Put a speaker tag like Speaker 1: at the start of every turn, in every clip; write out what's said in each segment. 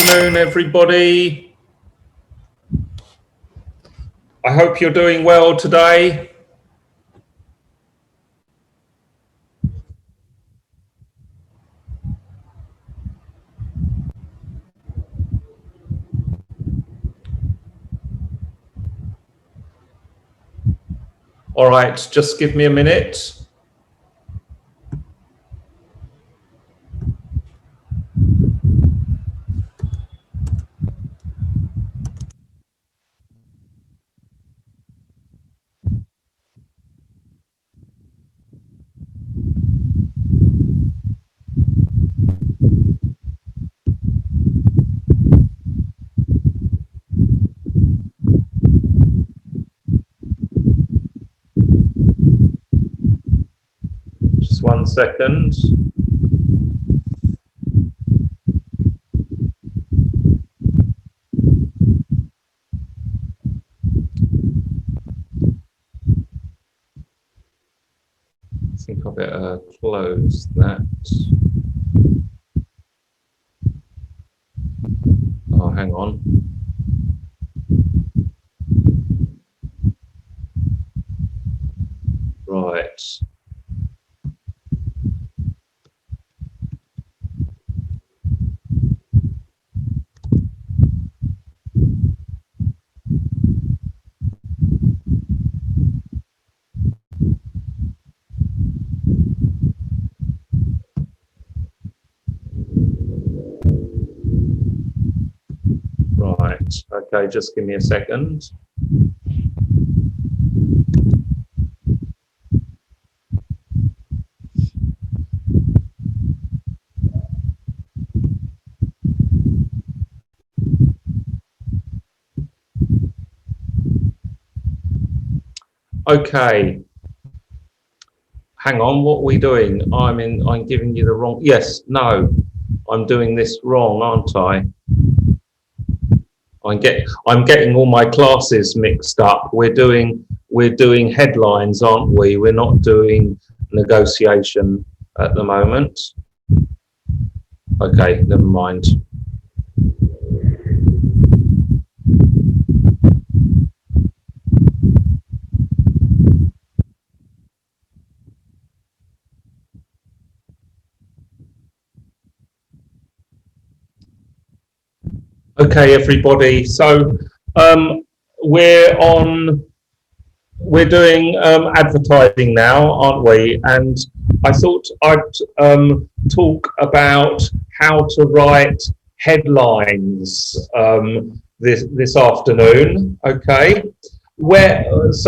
Speaker 1: afternoon, everybody. I hope you're doing well today. All right, just give me a minute. Just 1 second. I think I better close that. Oh, hang on. Right. Right, okay, just give me a second. Okay. Hang on, what are we doing? I'm giving you the wrong. Yes, no, I'm doing this wrong, aren't I? I'm getting all my classes mixed up. We're doing headlines, aren't we? We're not doing negotiation at the moment. Okay, never mind. Okay, everybody. So we're doing advertising now, aren't we? And I thought I'd talk about how to write headlines this afternoon. Okay. Let's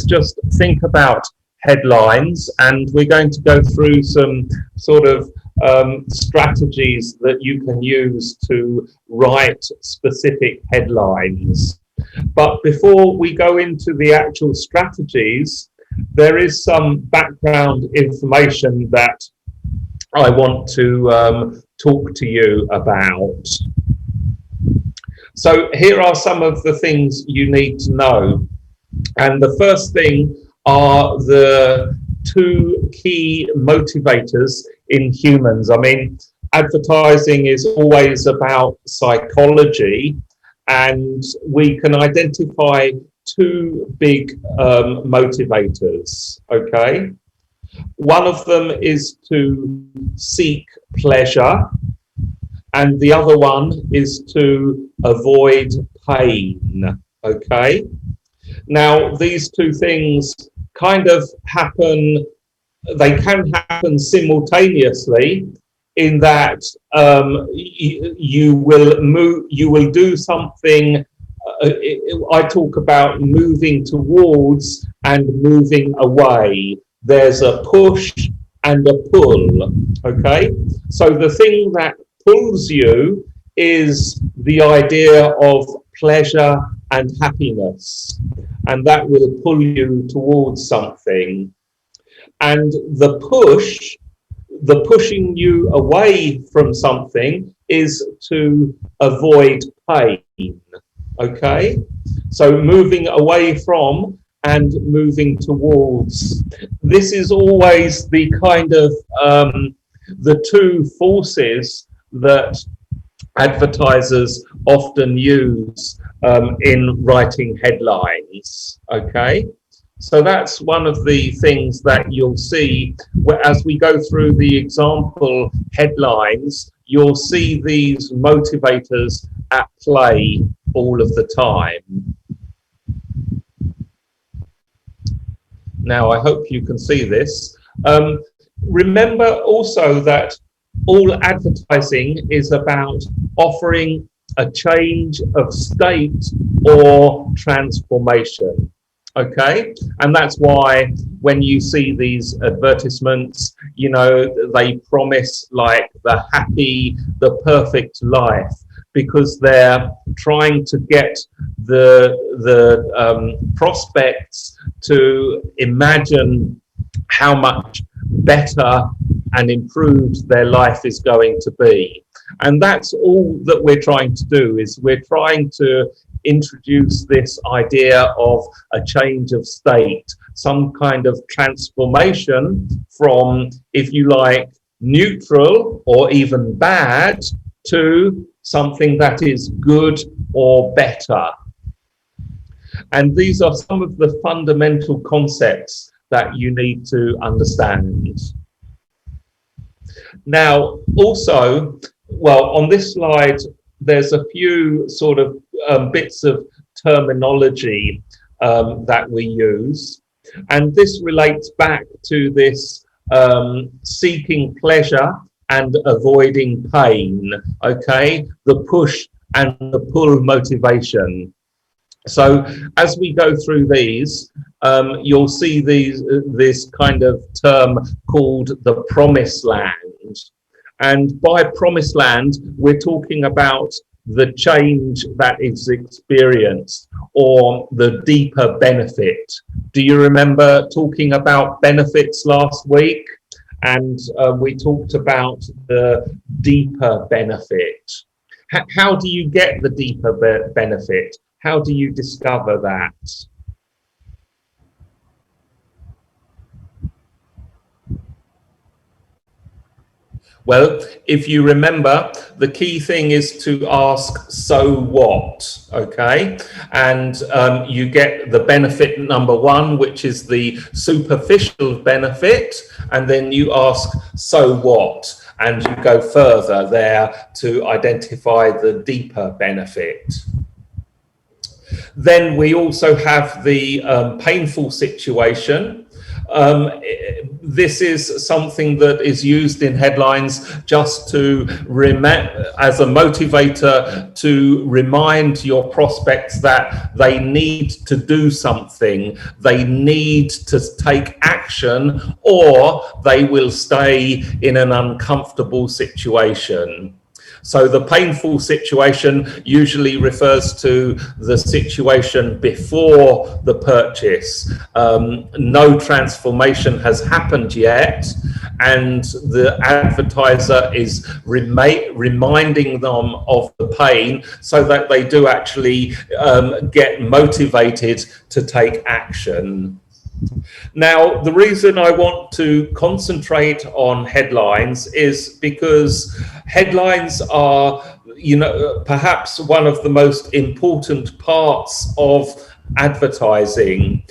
Speaker 1: just think about headlines, and we're going to go through some sort of strategies that you can use to write specific headlines. But before we go into the actual strategies, there is some background information that I want to talk to you about. So here are some of the things you need to know. And the first thing are the two key motivators in humans. I mean, advertising is always about psychology, and we can identify two big motivators, okay? One of them is to seek pleasure, and the other one is to avoid pain, okay? Now, these two things kind of happen, they can happen simultaneously, in that you will do something. I talk about moving towards and moving away. There's a push and a pull, okay? So the thing that pulls you is the idea of pleasure and happiness, and that will pull you towards something. And the pushing you away from something is to avoid pain, okay? So moving away from and moving towards. This is always the kind of the two forces that advertisers often use in writing headlines. Okay, so that's one of the things that you'll see as we go through the example headlines. You'll see these motivators at play all of the time. Now, I hope you can see this. Remember also that all advertising is about offering a change of state or transformation. Okay, and that's why when you see these advertisements, you know, they promise like the happy, the perfect life, because they're trying to get the prospects to imagine how much better and improved their life is going to be. And that's all that we're trying to do, is we're trying to introduce this idea of a change of state, some kind of transformation from, if you like, neutral or even bad to something that is good or better. And these are some of the fundamental concepts that you need to understand. Now, also, well, on this slide, there's a few sort of bits of terminology that we use. And this relates back to this seeking pleasure and avoiding pain, okay? The push and the pull motivation. So as we go through these, you'll see this kind of term called the promised land. And by promised land, we're talking about the change that is experienced or the deeper benefit. Do you remember talking about benefits last week? And we talked about the deeper benefit. How do you get the deeper benefit? How do you discover that? Well, if you remember, the key thing is to ask, so what? Okay, and you get the benefit number one, which is the superficial benefit, and then you ask, so what? And you go further there to identify the deeper benefit. Then we also have the painful situation. This is something that is used in headlines just to as a motivator to remind your prospects that they need to do something, they need to take action, or they will stay in an uncomfortable situation. So the painful situation usually refers to the situation before the purchase. No transformation has happened yet, and the advertiser is reminding them of the pain so that they do actually get motivated to take action. Now, the reason I want to concentrate on headlines is because headlines are, you know, perhaps one of the most important parts of advertising.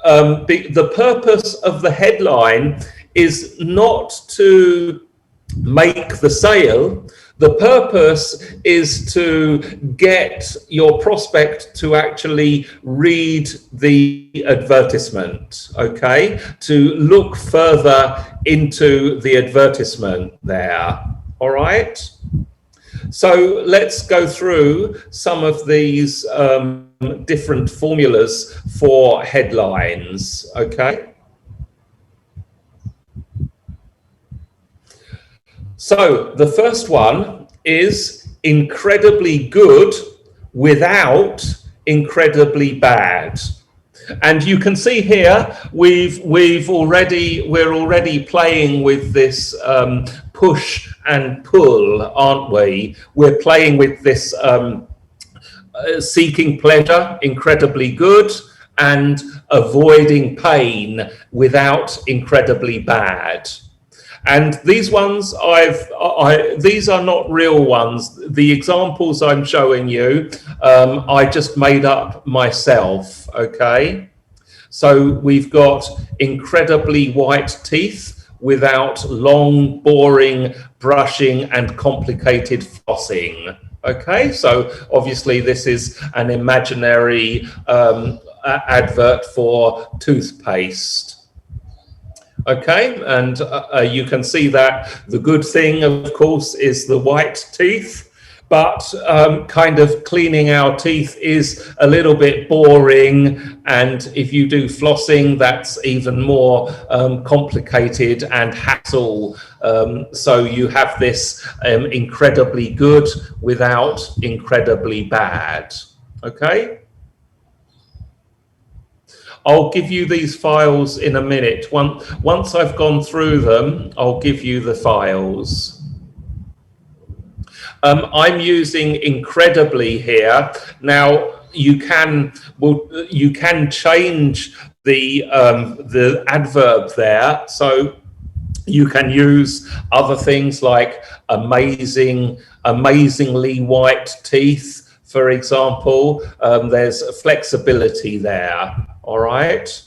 Speaker 1: The purpose of the headline is not to make the sale. The purpose is to get your prospect to actually read the advertisement, okay? To look further into the advertisement there, all right? So let's go through some of these different formulas for headlines, okay? So the first one is incredibly good without incredibly bad. And you can see here we're already playing with this push and pull, aren't we? We're playing with this seeking pleasure, incredibly good, and avoiding pain without incredibly bad. And these ones these are not real ones. The examples I'm showing you, I just made up myself, okay? So we've got incredibly white teeth without long, boring brushing and complicated flossing. Okay, so obviously this is an imaginary advert for toothpaste. Okay, and you can see that the good thing, of course, is the white teeth, but kind of cleaning our teeth is a little bit boring, and if you do flossing, that's even more complicated and hassle. So you have this incredibly good without incredibly bad. Okay? I'll give you these files in a minute. Once I've gone through them, I'll give you the files. I'm using incredibly here. Now you can change the adverb there, so you can use other things like amazingly white teeth, for example. There's flexibility there. All right.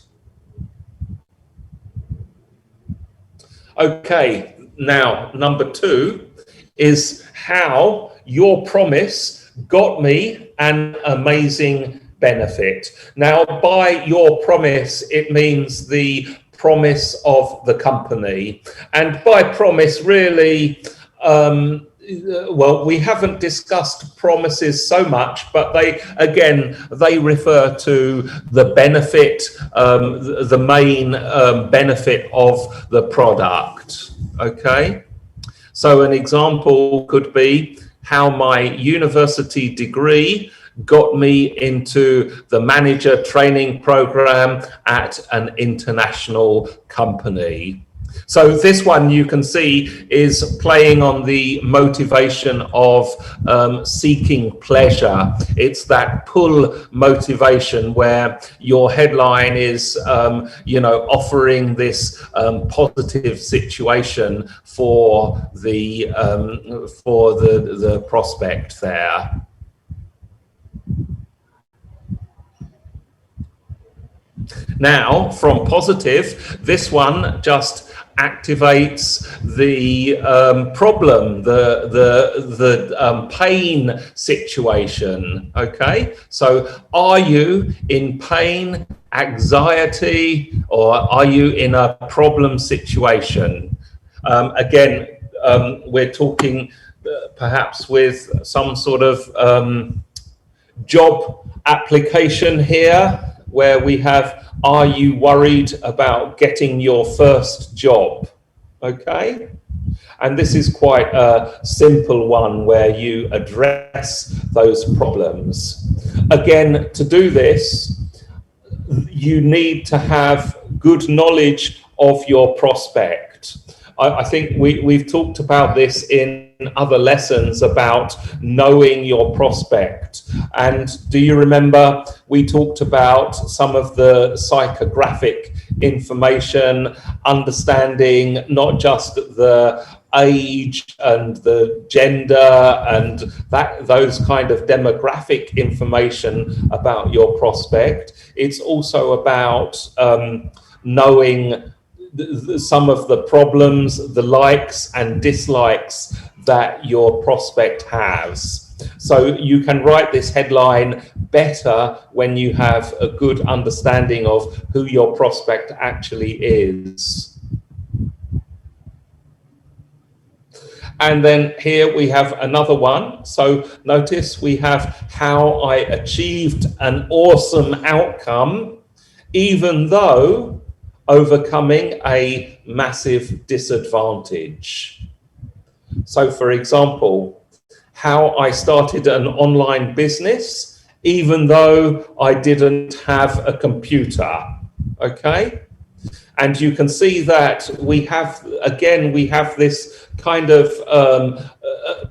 Speaker 1: Okay. Now, number 2 is how your promise got me an amazing benefit. Now, by your promise, it means the promise of the company. And by promise, really, well, we haven't discussed promises so much, but they refer to the benefit, the main benefit of the product. Okay. So an example could be how my university degree got me into the manager training program at an international company. So this one, you can see, is playing on the motivation of seeking pleasure. It's that pull motivation where your headline is, offering this positive situation for the prospect there. Now, from positive, this one just activates the problem, the pain situation. Okay, so are you in pain, anxiety, or are you in a problem situation? Again, we're talking perhaps with some sort of job application here, where we have, are you worried about getting your first job? Okay. And this is quite a simple one where you address those problems. Again, to do this, you need to have good knowledge of your prospect. I think we've talked about this in other lessons about knowing your prospect. And do you remember we talked about some of the psychographic information, understanding not just the age and the gender and those kind of demographic information about your prospect. It's also about knowing some of the problems, the likes and dislikes that your prospect has. So you can write this headline better when you have a good understanding of who your prospect actually is. And then here we have another one. So notice we have how I achieved an awesome outcome, even though overcoming a massive disadvantage. So for example, how I started an online business, even though I didn't have a computer. Okay. And you can see that we have this kind of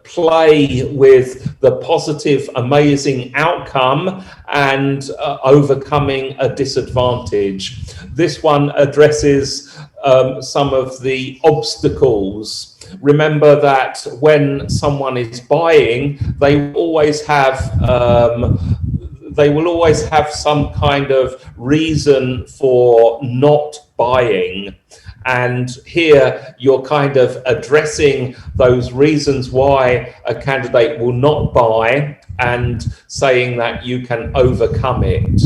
Speaker 1: play with the positive, amazing outcome and overcoming a disadvantage. This one addresses some of the obstacles. Remember that when someone is buying, they will always have some kind of reason for not buying. And here you're kind of addressing those reasons why a candidate will not buy and saying that you can overcome it.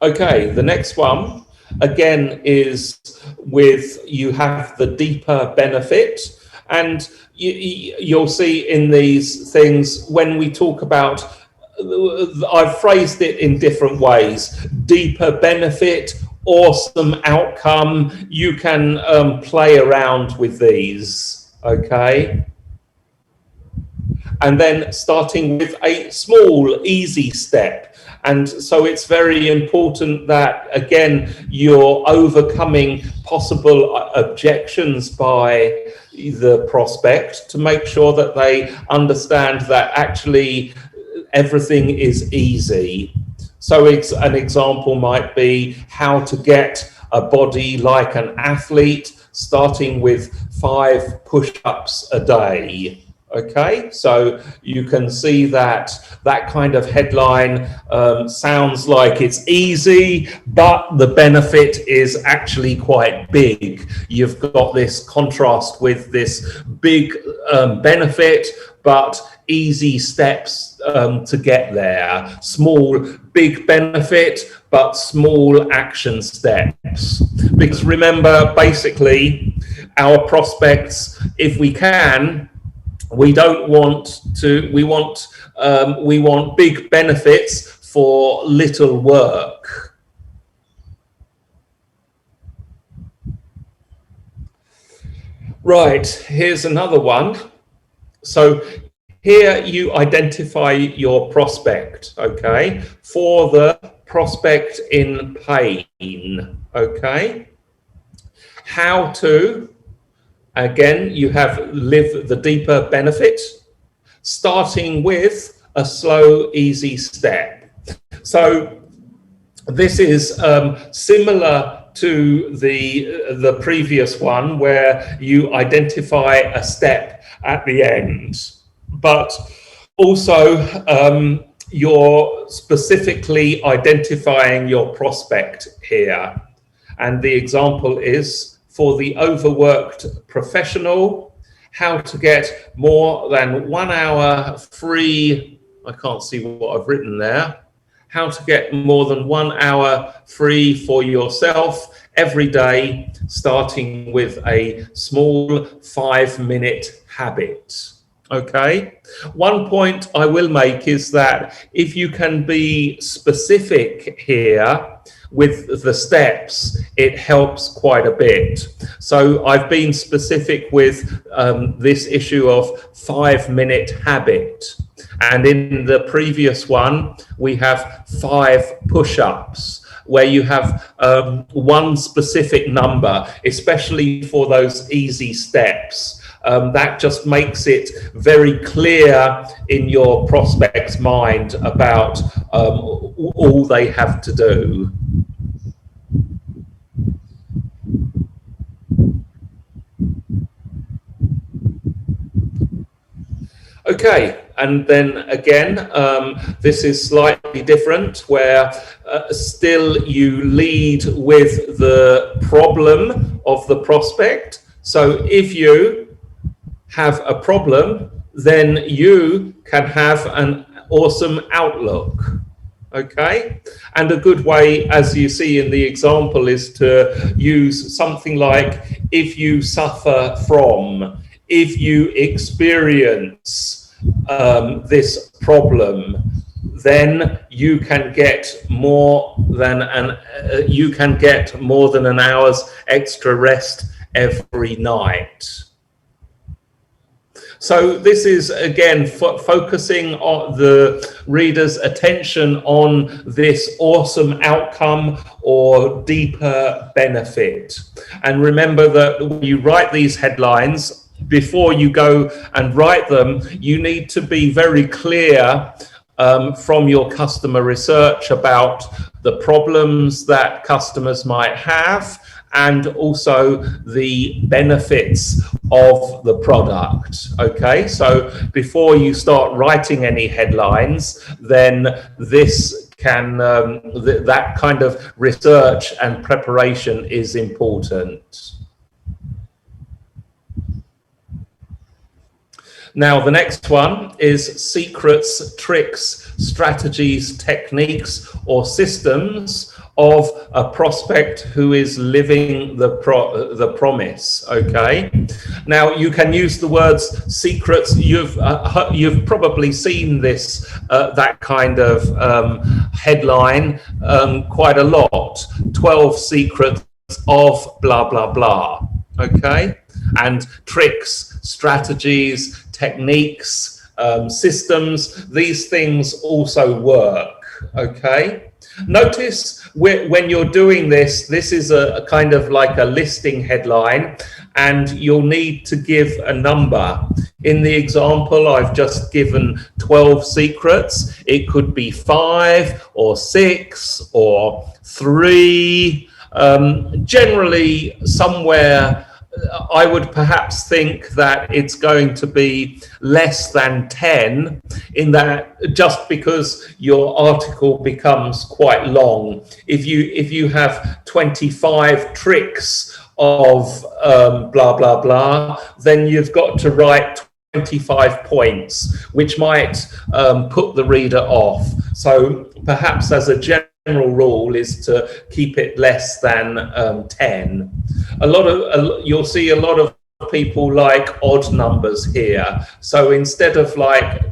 Speaker 1: Okay, the next one again is with you have the deeper benefit, and you'll see in these things when we talk about, I've phrased it in different ways. Deeper benefit, awesome outcome. You can play around with these, okay? And then starting with a small, easy step. And so it's very important that, again, you're overcoming possible objections by the prospect to make sure that they understand that actually everything is easy. So it's an example might be how to get a body like an athlete, starting with 5 push-ups a day. Okay, so you can see that that kind of headline sounds like it's easy, but the benefit is actually quite big. You've got this contrast with this big benefit, but easy steps to get there. Small, big benefit, but small action steps. Because remember, basically, our prospects, if we can, we don't want to, we want big benefits for little work. Right, here's another one. So here you identify your prospect, okay, for the prospect in pain, okay. How to, again, you have live the deeper benefit, starting with a slow, easy step. So this is similar to the previous one where you identify a step at the end, but also you're specifically identifying your prospect here. And the example is, for the overworked professional, how to get more than 1 hour free. I can't see what I've written there. How to get more than 1 hour free for yourself every day, starting with a small 5-minute habit. Okay. One point I will make is that if you can be specific here with the steps, it helps quite a bit. So I've been specific with this issue of 5-minute habit. And in the previous one, we have 5 push-ups, where you have one specific number, especially for those easy steps. That just makes it very clear in your prospect's mind about all they have to do. Okay, and then again, this is slightly different, where still you lead with the problem of the prospect. So if you have a problem, then you can have an awesome outlook. Okay, and a good way, as you see in the example, is to use something like, if you suffer from, if you experience this problem, then you can get more than an hour's extra rest every night. So this is again focusing on the reader's attention on this awesome outcome or deeper benefit. And remember that when you write these headlines, before you go and write them, you need to be very clear from your customer research about the problems that customers might have, and also the benefits of the product. Okay, so before you start writing any headlines, then this can that kind of research and preparation is important. Now, the next one is secrets, tricks, strategies, techniques, or systems of a prospect who is living the promise. Okay. Now, you can use the words secrets. You've probably seen this that kind of headline quite a lot. 12 secrets of blah blah blah. Okay, and tricks, strategies, techniques, systems, these things also work. Okay, notice when you're doing this, this is a kind of like a listing headline, and you'll need to give a number. In the example, I've just given 12 secrets. It could be 5 or 6 or 3. Generally, somewhere I would perhaps think that it's going to be less than 10, in that just because your article becomes quite long. If you have 25 tricks of blah blah blah, then you've got to write 25 points, which might put the reader off. So perhaps as a general rule is to keep it less than 10. You'll see a lot of people like odd numbers here. So instead of like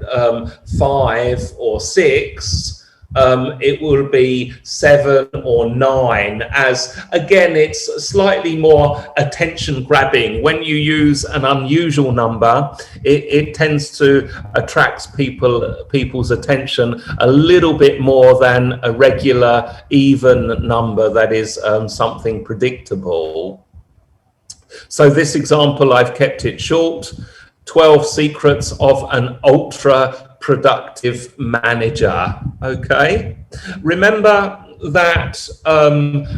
Speaker 1: 5 or 6, it will be 7 or 9, as again it's slightly more attention grabbing. When you use an unusual number, it tends to attract people's attention a little bit more than a regular even number that is something predictable. So this example, I've kept it short. 12 secrets of an ultra productive manager. Okay, remember that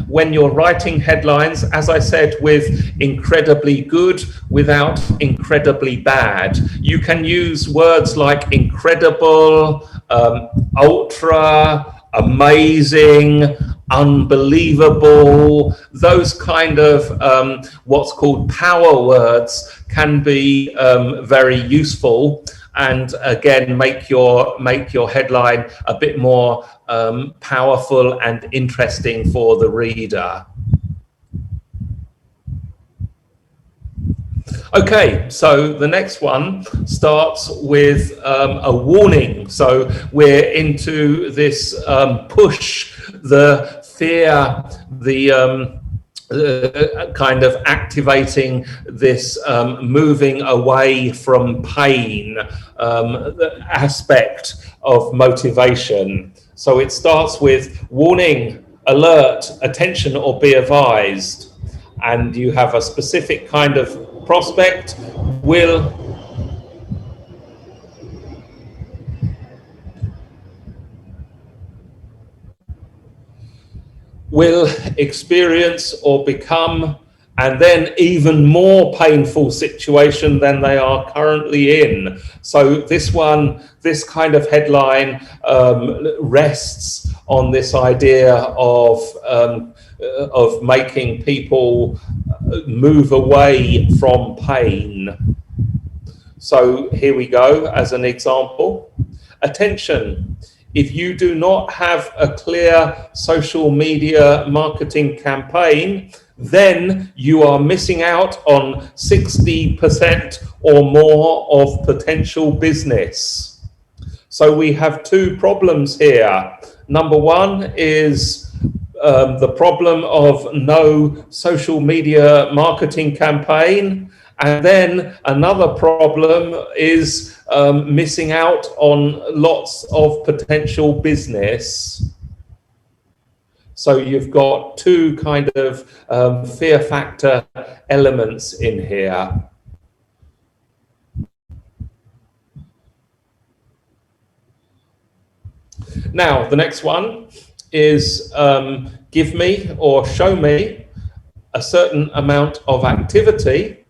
Speaker 1: when you're writing headlines, as I said, with incredibly good without incredibly bad, you can use words like incredible, ultra, amazing, unbelievable. Those kind of what's called power words can be very useful, and again make your headline a bit more powerful and interesting for the reader. Okay, so the next one starts with a warning. So we're into this push, the fear, the kind of activating this moving away from pain aspect of motivation. So it starts with warning, alert, attention, or be advised. And you have a specific kind of prospect will experience or become, and then even more painful situation than they are currently in. So this kind of headline rests on this idea of making people move away from pain. So here we go as an example. Attention. If you do not have a clear social media marketing campaign, then you are missing out on 60% or more of potential business. So we have two problems here. Number one is the problem of no social media marketing campaign, And then another problem is missing out on lots of potential business. So you've got two kind of fear factor elements in here. Now, the next one is give me or show me a certain amount of activity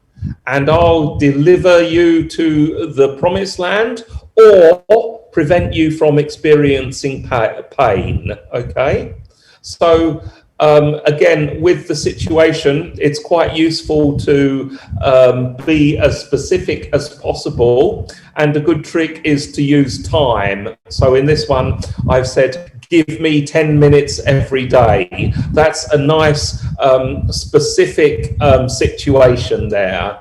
Speaker 1: and I'll deliver you to the promised land or prevent you from experiencing pain, okay? So again, with the situation, it's quite useful to be as specific as possible, and a good trick is to use time. So in this one, I've said, give me 10 minutes every day. That's a nice specific situation there.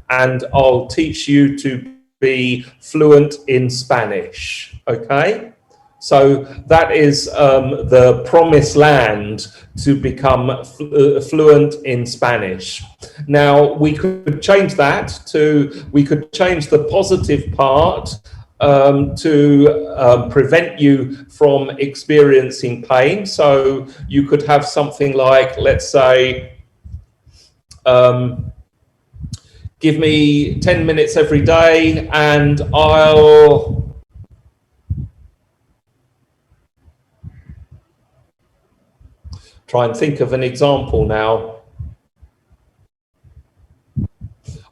Speaker 1: And I'll teach you to be fluent in Spanish, okay? So that is the promised land to become fluent in Spanish. Now, we could change that to, we could change the positive part to prevent you from experiencing pain. So you could have something like, let's say, give me 10 minutes every day and I'll try and think of an example now.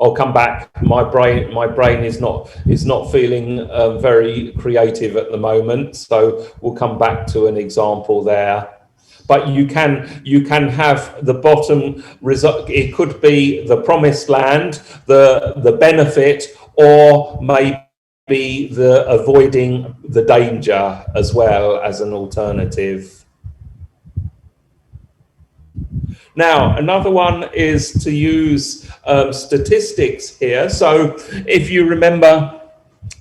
Speaker 1: I'll come back. My brain is not feeling very creative at the moment, so we'll come back to an example there. But you can have the bottom result. It could be the promised land, the benefit, or maybe the avoiding the danger as well as an alternative. Now, another one is to use statistics here. So if you remember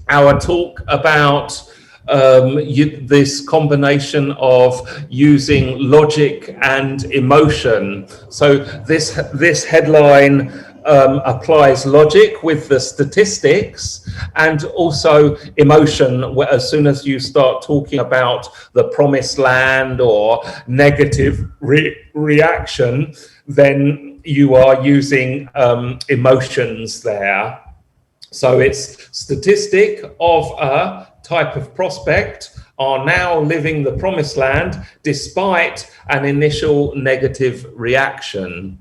Speaker 1: our talk about this combination of using logic and emotion. So this headline applies logic with the statistics and also emotion. As soon as you start talking about the promised land or negative reaction, then you are using emotions there. So it's statistic of a type of prospect are now living the promised land despite an initial negative reaction.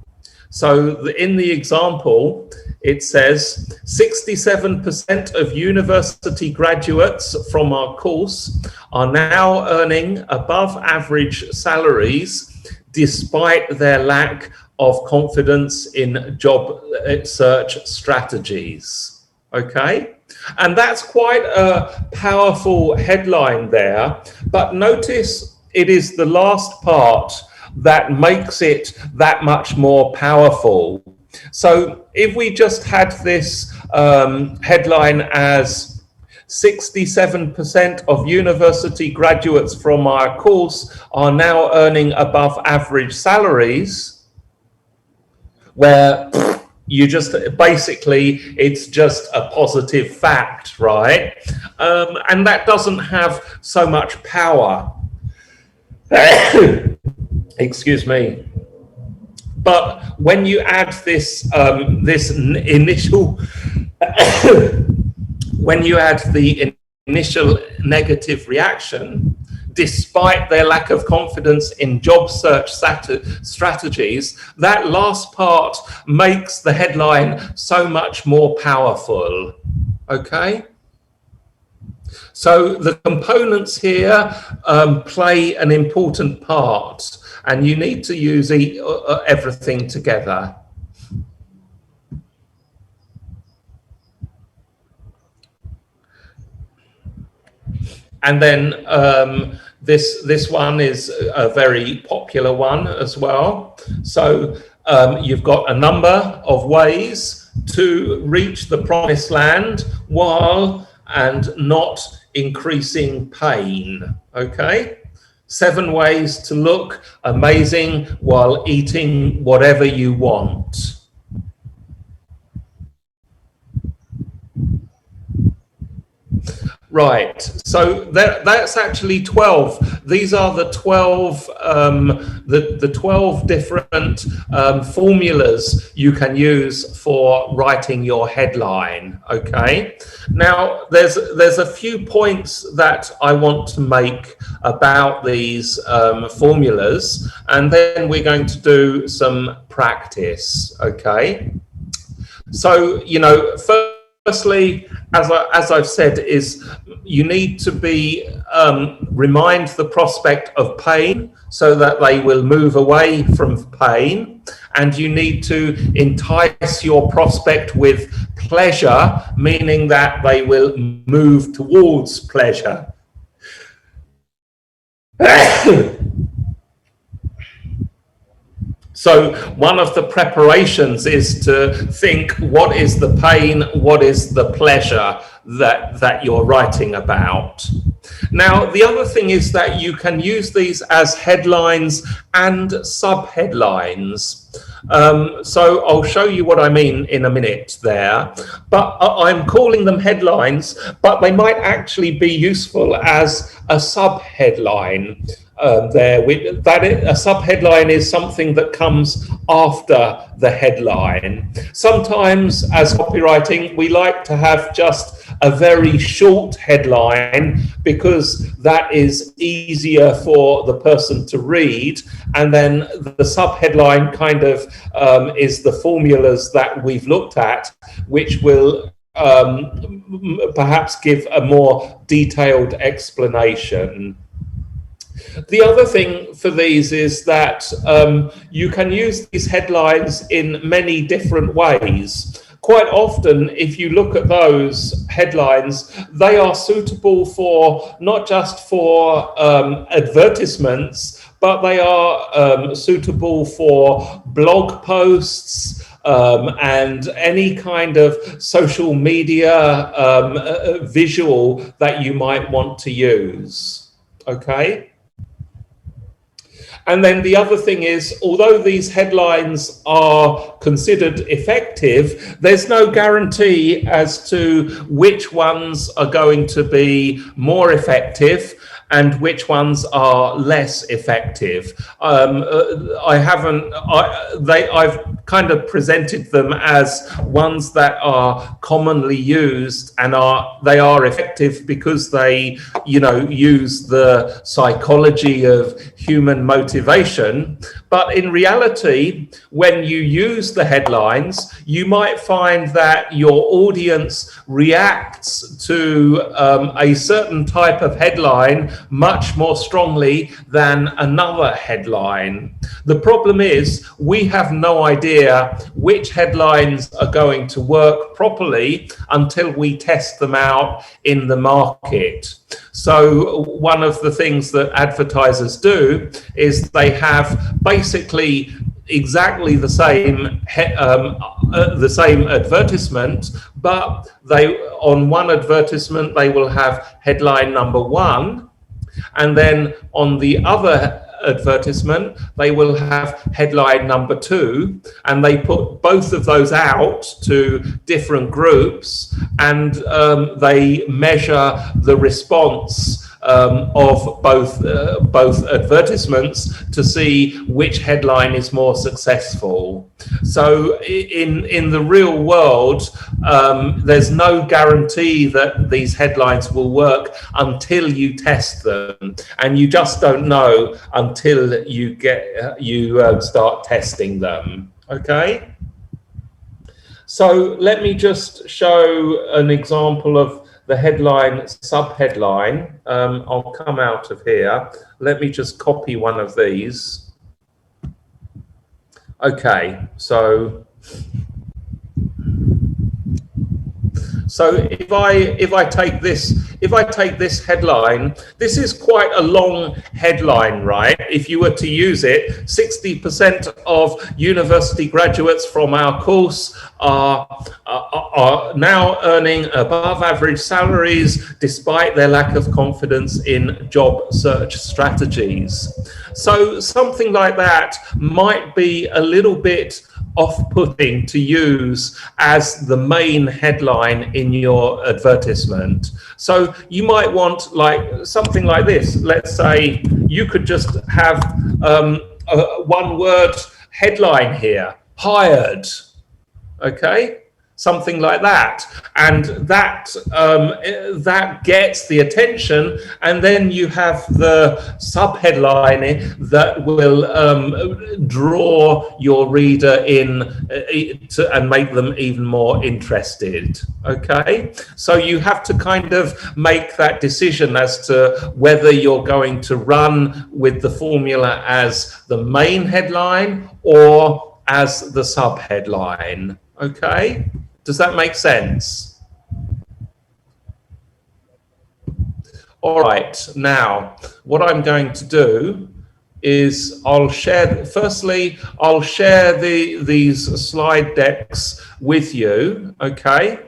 Speaker 1: So in the example, it says 67% of university graduates from our course are now earning above average salaries despite their lack of confidence in job search strategies. Okay? And that's quite a powerful headline there, but notice it is the last part that makes it that much more powerful. So if we just had this headline as 67% of university graduates from our course are now earning above average salaries, where you just basically, it's just a positive fact, right? And that doesn't have so much power. Excuse me. But when you add this initial when you add the initial negative reaction, despite their lack of confidence in job search strategies, that last part makes the headline so much more powerful. Okay? So the components here play an important part, and you need to use everything together. And then this one is a very popular one as well. So you've got a number of ways to reach the promised land while and not increasing pain. Okay? 7 ways to look amazing while eating whatever you want. Right, so that's actually 12. These are the 12 the 12 different formulas you can use for writing your headline. Okay, now there's a few points that I want to make about these formulas, and then we're going to do some practice. Okay, so you know, firstly, as I've said, is you need to be remind the prospect of pain so that they will move away from pain, and you need to entice your prospect with pleasure, meaning that they will move towards pleasure. So one of the preparations is to think, what is the pain, what is the pleasure that you're writing about? Now, the other thing is that you can use these as headlines and subheadlines. So I'll show you what I mean in a minute there, but I'm calling them headlines, but they might actually be useful as a subheadline. A subheadline is something that comes after the headline. Sometimes, as copywriting, we like to have just a very short headline because that is easier for the person to read, and then the subheadline kind of is the formulas that we've looked at, which will perhaps give a more detailed explanation. The other thing for these is that you can use these headlines in many different ways. Quite often, if you look at those headlines, they are suitable for not just for advertisements, but they are suitable for blog posts, and any kind of social media visual that you might want to use. Okay? And then the other thing is, although these headlines are considered effective, there's no guarantee as to which ones are going to be more effective and which ones are less effective. I've kind of presented them as ones that are commonly used, and they are effective because they, you know, use the psychology of human motivation. But in reality, when you use the headlines, you might find that your audience reacts to a certain type of headline much more strongly than another headline. The problem is we have no idea which headlines are going to work properly until we test them out in the market. So one of the things that advertisers do is they have basically exactly the same advertisement, but on one advertisement they will have headline number 1, and then on the other advertisement they will have headline number 2, and they put both of those out to different groups, and they measure the response of both advertisements to see which headline is more successful. So in the real world, there's no guarantee that these headlines will work until you test them, and you just don't know until you start testing them. Okay. So let me just show an example of the headline, subheadline. I'll come out of here. Let me just copy one of these. Okay, so if I take this headline, this is quite a long headline, right? If you were to use it, 60% of university graduates from our course are now earning above average salaries despite their lack of confidence in job search strategies. So something like that might be a little bit off-putting to use as the main headline in your advertisement. So you might want like something like this. Let's say you could just have a one-word headline here: hired. Okay, something like that, and that that gets the attention, and then you have the subheadline that will draw your reader in and make them even more interested. Okay, so you have to kind of make that decision as to whether you're going to run with the formula as the main headline or as the subheadline. Okay, does that make sense? All right, now what I'm going to do is I'll share, firstly, I'll share these slide decks with you, okay?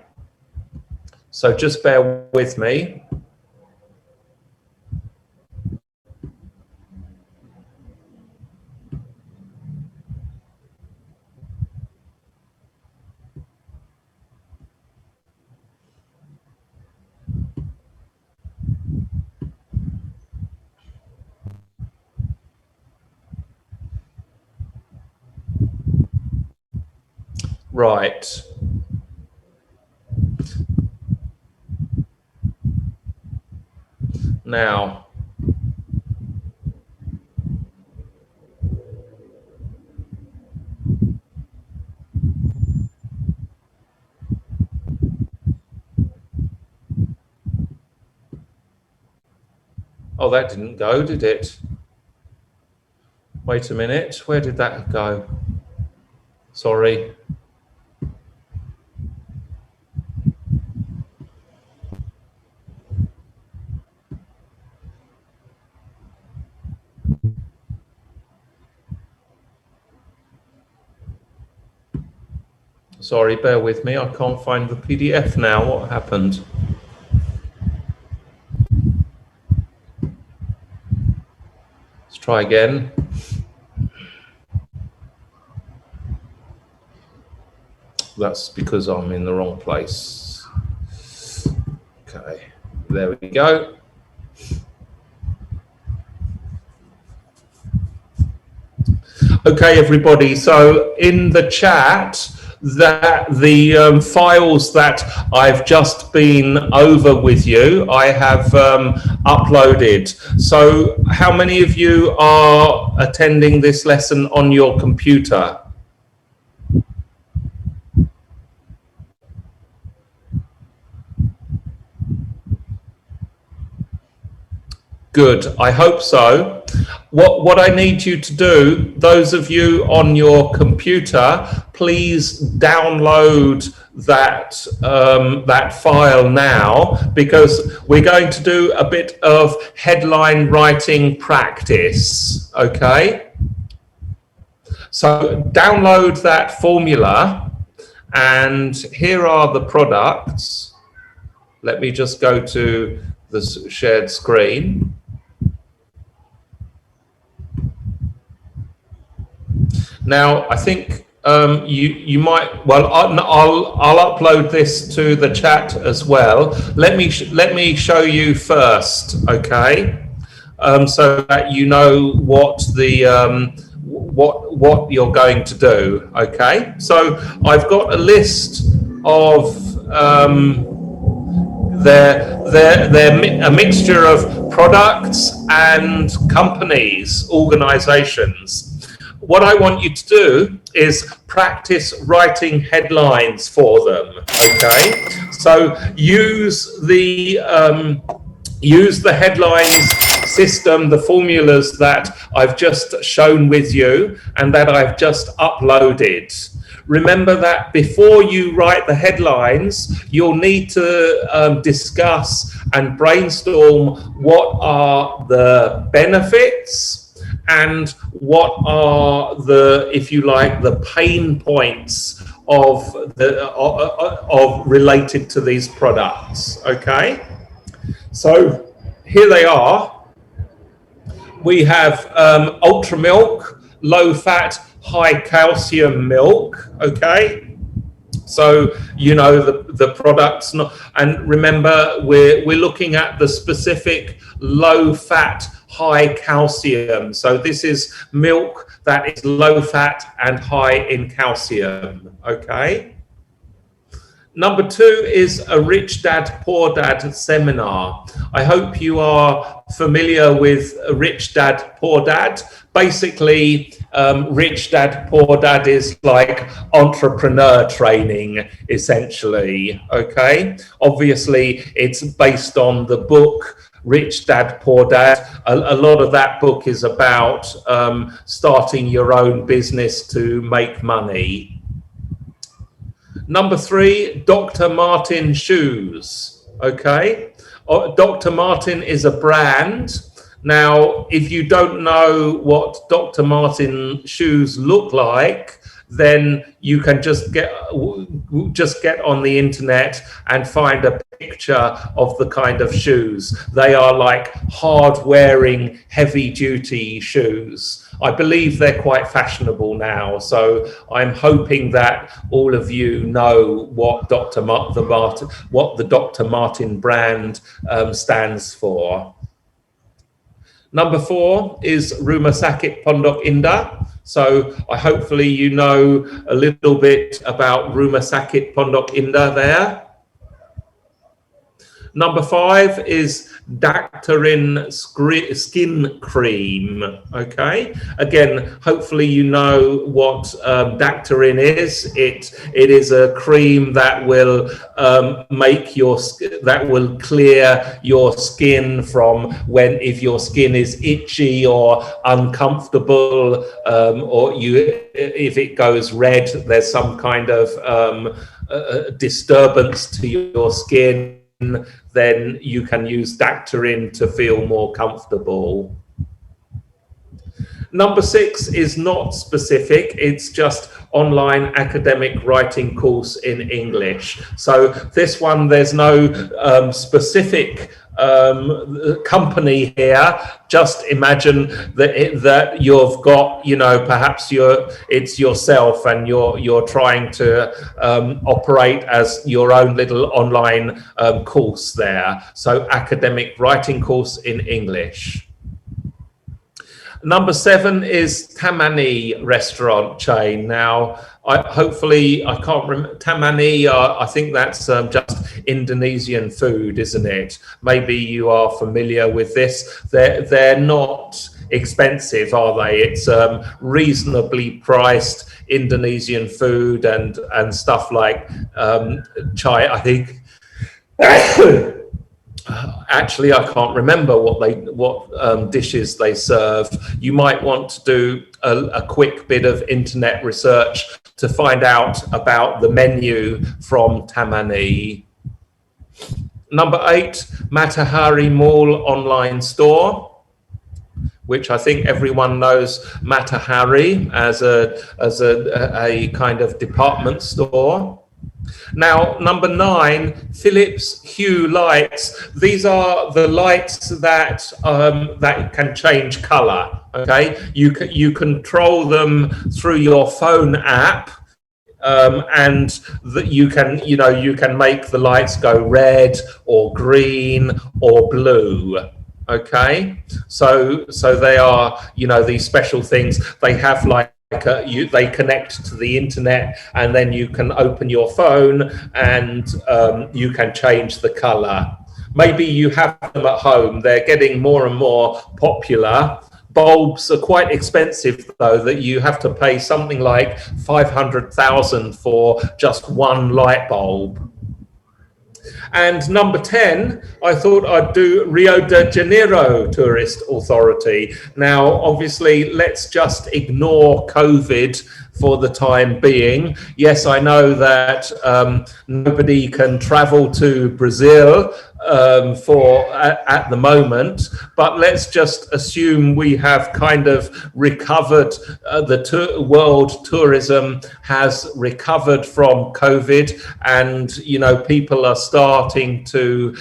Speaker 1: So just bear with me. Right. Now, oh, that didn't go, did it? Wait a minute, where did that go? Sorry. Sorry, bear with me. I can't find the PDF now. What happened? Let's try again. That's because I'm in the wrong place. Okay, there we go. Okay, everybody. So in the chat, that the files that I've just been over with you, I have uploaded. So how many of you are attending this lesson on your computer? Good, I hope so. What I need you to do, those of you on your computer, please download that that file now, because we're going to do a bit of headline writing practice. Okay, so download that formula, and here are the products. Let me just go to the shared screen. Now, I think you might, well, I'll upload this to the chat as well. Let me show you first, okay? So that you know what the what you're going to do, okay? So I've got a list of they're a mixture of products and companies, organizations. What I want you to do is practice writing headlines for them, okay? So use the headlines system, the formulas that I've just shown with you and that I've just uploaded. Remember that before you write the headlines, you'll need to discuss and brainstorm what are the benefits and what are the, if you like, the pain points of related to these products. Okay, so here they are. We have ultra milk, low fat, high calcium milk, okay? So, you know, the products, and remember, we're looking at the specific low fat, high calcium. So this is milk that is low fat and high in calcium, okay? Number 2 is a Rich Dad, Poor Dad seminar. I hope you are familiar with Rich Dad, Poor Dad. Basically, Rich Dad, Poor Dad is like entrepreneur training, essentially, okay? Obviously, it's based on the book Rich Dad, Poor Dad. A lot of that book is about starting your own business to make money. Number 3, Dr. Martin shoes, okay? Dr. Martin is a brand. Now, if you don't know what Dr. Martin shoes look like, then you can just get on the internet and find a picture of the kind of shoes. They are like hard-wearing, heavy-duty shoes. I believe they're quite fashionable now, so I'm hoping that all of you know what the Dr. Martin brand stands for. Number 4 is Rumah Sakit Pondok Indah. So hopefully you know a little bit about Rumah Sakit Pondok Indah there. Number 5 is Daktarin skin cream, okay? Again, hopefully you know what Daktarin is. It is a cream that will clear your skin from if your skin is itchy or uncomfortable, or if it goes red, there's some kind of disturbance to your skin, then you can use Daktarin to feel more comfortable. Number 6 is not specific, it's just online academic writing course in English. So this one, there's no specific company here. Just imagine that you've got, you know, perhaps it's yourself and you're trying to operate as your own little online course there. So academic writing course in English. Number 7 is Tamani restaurant chain. Now, hopefully, I can't remember, Tamani, I think that's just Indonesian food, isn't it? Maybe you are familiar with this. They're not expensive, are they? It's reasonably priced Indonesian food and stuff like chai, I think. Actually, I can't remember what dishes they serve. You might want to do a quick bit of internet research to find out about the menu from Tamani. Number 8, Matahari Mall online store, which I think everyone knows Matahari as a kind of department store. Now, number 9, Philips Hue lights. These are the lights that that can change color. Okay, you control them through your phone app, and that you can make the lights go red or green or blue. Okay, so they are, you know, these special things. They have they connect to the internet, and then you can open your phone and you can change the color. Maybe you have them at home. They're getting more and more popular. Bulbs are quite expensive, though, that you have to pay something like 500,000 for just one light bulb. And number 10, I thought I'd do Rio de Janeiro Tourist Authority. Now, obviously, let's just ignore COVID for the time being. Yes, I know that nobody can travel to Brazil at the moment, but let's just assume we have kind of recovered, world tourism has recovered from COVID, and people are starting to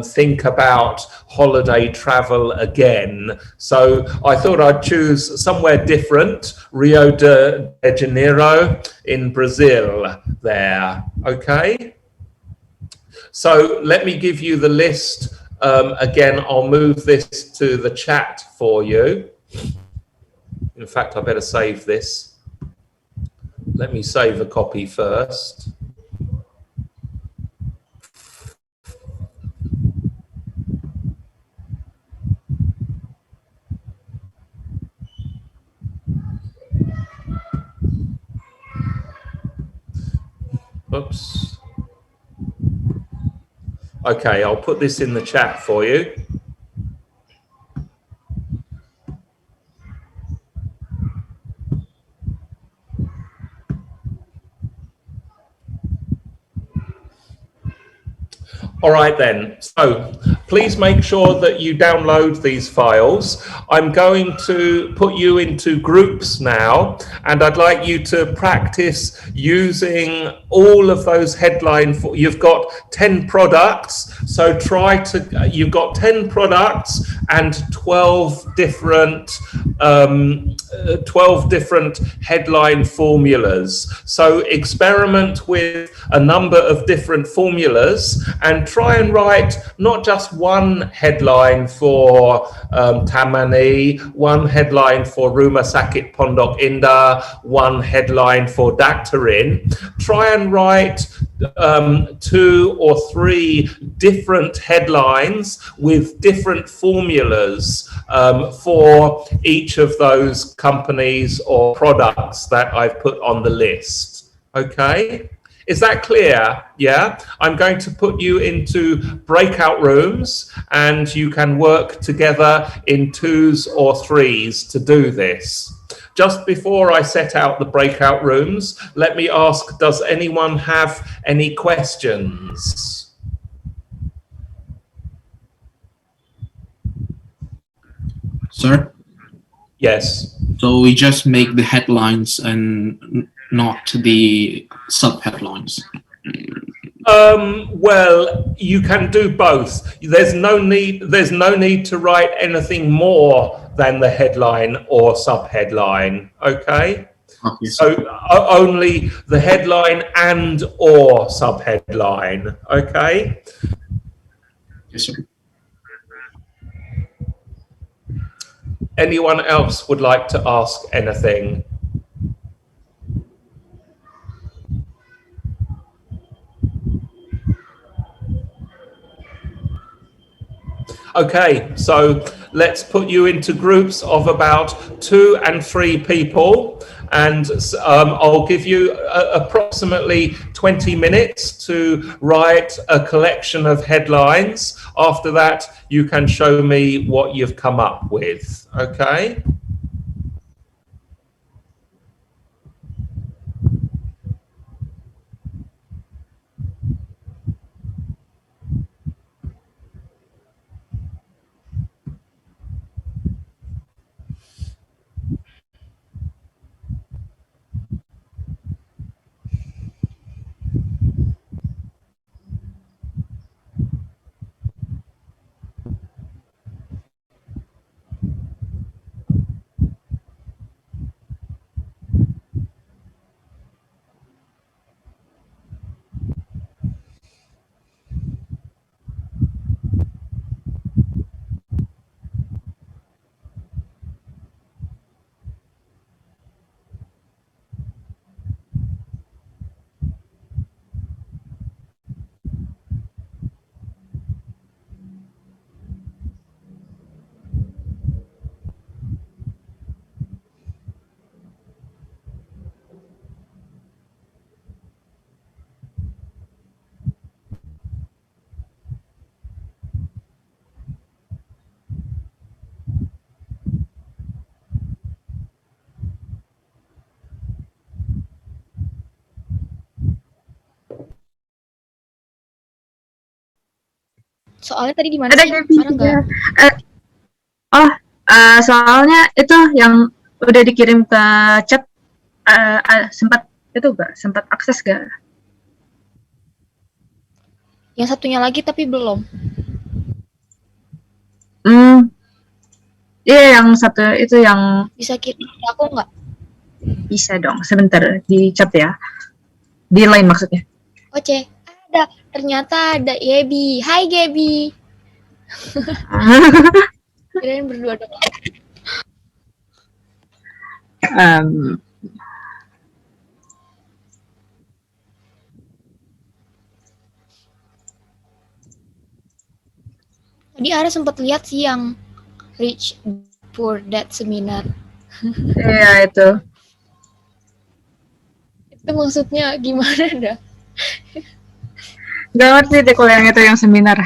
Speaker 1: think about holiday travel again. So I thought I'd choose somewhere different, Rio de Janeiro in Brazil there. Okay. So let me give you the list. Again, I'll move this to the chat for you. In fact, I better save this. Let me save a copy first. Oops. Okay, I'll put this in the chat for you. All right then, so please make sure that you download these files. I'm going to put you into groups now, and I'd like you to practice using all of those headlines. You've got 10 products, so you've got 10 products and 12 different headline formulas. So experiment with a number of different formulas and try and write not just one headline for Tamani, one headline for Rumah Sakit Pondok Indah, one headline for Daktarin. Try and write 2 or 3 different headlines with different formulas for each of those companies or products that I've put on the list. Okay? Is that clear? Yeah? I'm going to put you into breakout rooms, and you can work together in 2s or 3s to do this. Just before I set out the breakout rooms, let me ask, does anyone have any questions?
Speaker 2: Sir?
Speaker 1: Yes.
Speaker 2: So we just make the headlines and not the sub-headlines?
Speaker 1: Well, you can do both. There's no need to write anything more than the headline or sub-headline, okay?
Speaker 2: Okay.
Speaker 1: So only the headline and or sub-headline, okay?
Speaker 2: Yes, sir.
Speaker 1: Anyone else would like to ask anything? Okay, so let's put you into groups of about 2 and 3 people, and I'll give you approximately 20 minutes to write a collection of headlines. After that, you can show me what you've come up with, okay?
Speaker 3: Soalnya tadi di mana
Speaker 4: Ada
Speaker 3: sih?
Speaker 4: Gaby
Speaker 3: Orang
Speaker 4: juga.
Speaker 3: nggak.
Speaker 4: Soalnya itu yang udah dikirim ke chat, sempat itu gak? Sempat akses gak?
Speaker 3: Yang satunya lagi tapi belum.
Speaker 4: Iya, yang satu itu yang
Speaker 3: Bisa kirim ke aku nggak?
Speaker 4: bisa dong. Sebentar di chat ya. Di line maksudnya.
Speaker 3: Oce, ada. Ternyata ada Gebi. Hai Gebi. Kirain berdua doang.
Speaker 4: Em,
Speaker 3: Tadi Ara sempat lihat sih yang Rich Poor Dad seminar.
Speaker 4: Iya itu.
Speaker 3: Itu maksudnya gimana dah?
Speaker 4: Gak ngerti deh kalau yang itu yang seminar.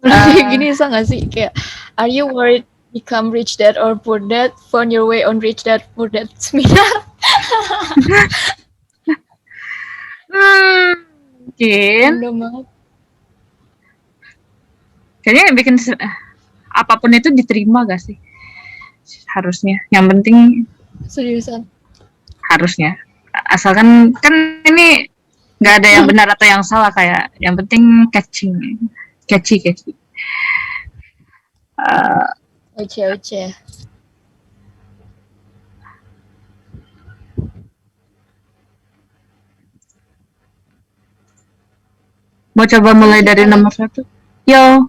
Speaker 3: Kayak gini bisa nggak sih? Kayak, are you worried become rich dad or poor dad? Found your way on rich dad poor dad seminar.
Speaker 4: Mungkin.
Speaker 3: Random banget.
Speaker 4: Kayaknya yang bikin apapun itu diterima gak sih? Harusnya. Yang penting
Speaker 3: Seriusan.
Speaker 4: harusnya. Asalkan kan ini nggak ada yang benar atau yang salah, kayak yang penting catchy.
Speaker 3: Oce.
Speaker 4: Mau coba mulai dari nomor 1? Yo.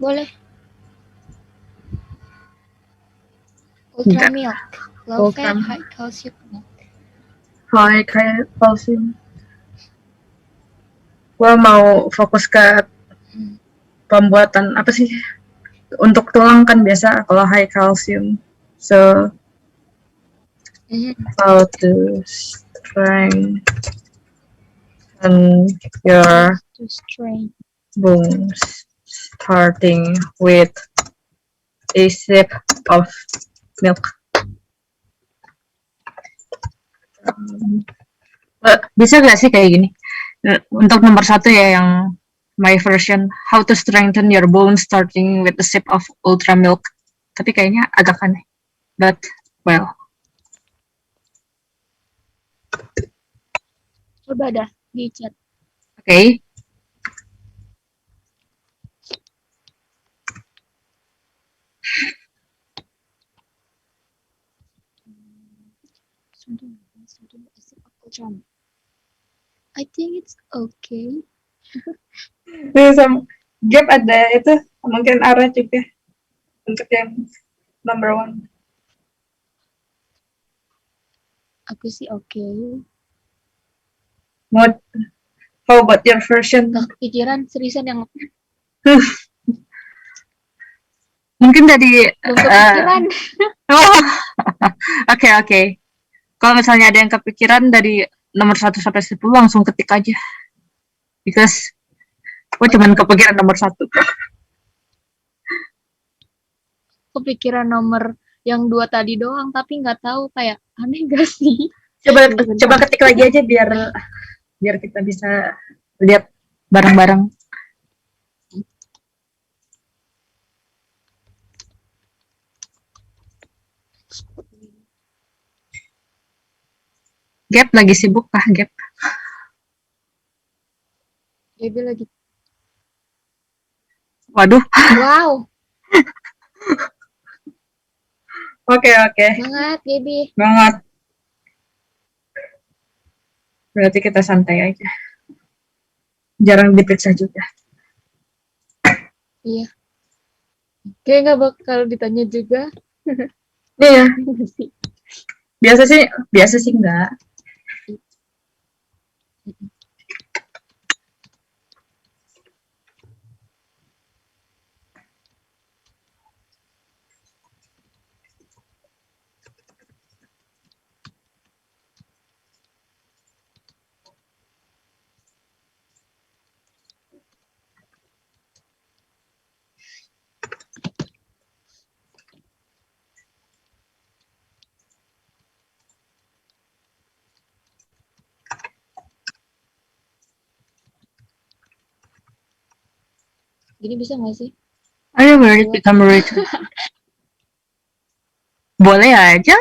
Speaker 3: Boleh. Ultra
Speaker 4: Enggak.
Speaker 3: milk. Low
Speaker 4: Ultra
Speaker 3: fat,
Speaker 4: milk.
Speaker 3: high calcium milk.
Speaker 4: Hai, kayak calcium. Gua mau fokus ke pembuatan apa sih? Untuk tulang kan biasa kalau high calcium. So, how to strengthen your
Speaker 3: To strain.
Speaker 4: bones, starting with a sip of milk. Bisa gak sih kayak gini? Untuk nomor 1 ya, yang my version, how to strengthen your bones starting with a sip of ultra milk. Tapi kayaknya agak aneh. But, well.
Speaker 3: Coba dah di chat.
Speaker 4: Okay.
Speaker 3: I think it's okay.
Speaker 4: Gap ada itu, mungkin arah juga untuk yang number 1.
Speaker 3: Aku sih okay.
Speaker 4: How about your version?
Speaker 3: Gak kepikiran seriusan yang
Speaker 4: Mungkin dari
Speaker 3: belum kepikiran.
Speaker 4: Oke. Kalau misalnya ada yang kepikiran dari nomor 1 sampai 10 langsung ketik aja. Because gue cuman kepikiran nomor 1.
Speaker 3: Kepikiran nomor yang 2 tadi doang, tapi nggak tahu kayak aneh gak sih?
Speaker 4: Coba ketik lagi aja biar kita bisa lihat bareng-bareng. Gap lagi sibuk kah, Gap?
Speaker 3: Gaby lagi.
Speaker 4: Waduh.
Speaker 3: Wow.
Speaker 4: Oke.
Speaker 3: Banget, Gaby.
Speaker 4: Banget. Berarti kita santai aja. Jarang diperiksa juga.
Speaker 3: Iya. Kayak nggak bakal ditanya juga.
Speaker 4: Iya. Biasa sih enggak.
Speaker 3: Gini bisa nggak sih?
Speaker 4: Are you worried become rich? Boleh aja.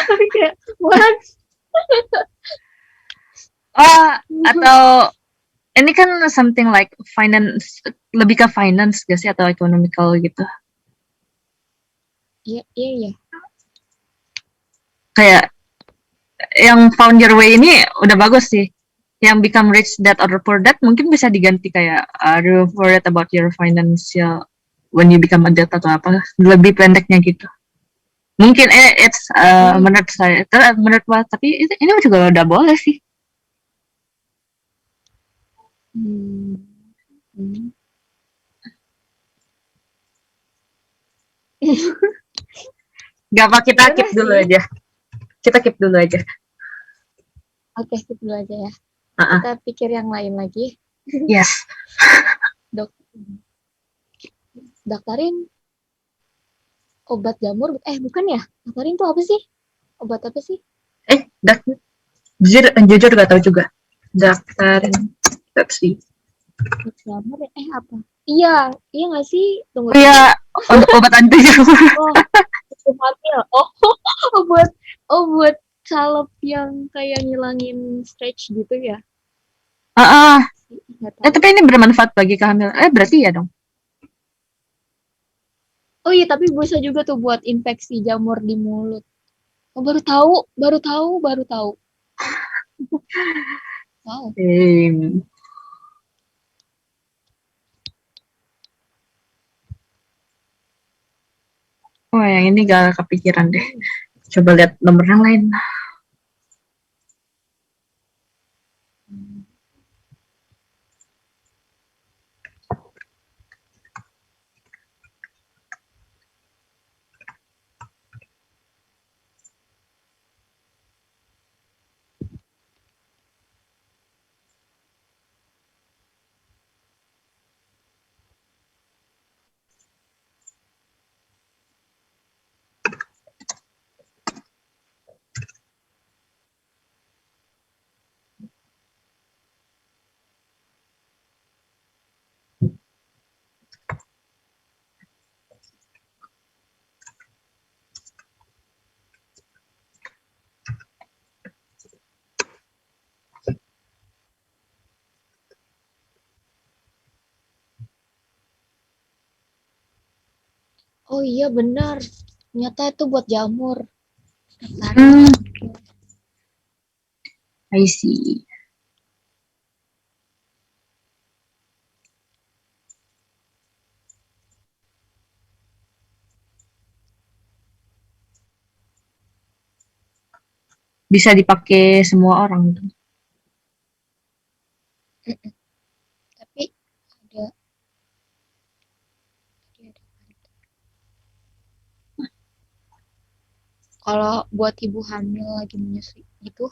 Speaker 3: Tapi kayak what?
Speaker 4: Atau ini kan something like finance, lebih ke finance gak sih atau economical gitu.
Speaker 3: Iya, iya, iya.
Speaker 4: Kayak yang found your way ini udah bagus sih. Yang become rich dad or poor dad mungkin bisa diganti kayak are you worried about your financial when you become a dad atau apa, lebih pendeknya gitu. Mungkin it's menurut saya menurut tapi ini juga udah boleh sih.
Speaker 3: Hmm. Hmm.
Speaker 4: Gak apa, kita
Speaker 3: Udah
Speaker 4: keep dulu
Speaker 3: sih.
Speaker 4: aja. Kita keep dulu aja.
Speaker 3: Oke, skip dulu aja ya.
Speaker 4: Uh-uh.
Speaker 3: Kita pikir yang lain lagi.
Speaker 4: Yes.
Speaker 3: Dok, daftarin obat jamur. Bukan ya? Daftarin tuh apa sih? Obat apa sih?
Speaker 4: Jujur gak tahu juga. Daftarin. Let's see.
Speaker 3: Obat jamur ya? Apa? Iya, iya nggak sih? Tunggu.
Speaker 4: Iya, untuk obat anti jamur.
Speaker 3: Oh, itu hamil. Oh, buat salep yang kayak ngilangin stretch gitu ya? Nggak tahu.
Speaker 4: Tapi ini bermanfaat bagi kehamilan. Berarti ya dong.
Speaker 3: Oh iya, tapi bisa juga tuh buat infeksi jamur di mulut. Oh, baru tahu. Wow.
Speaker 4: Oh, yang ini gak kepikiran deh. Coba lihat nomor yang lain.
Speaker 3: Oh iya benar. Ternyata itu buat jamur.
Speaker 4: I see. Bisa dipakai semua orang.
Speaker 3: Tapi ada kalau buat ibu hamil lagi menyusui gitu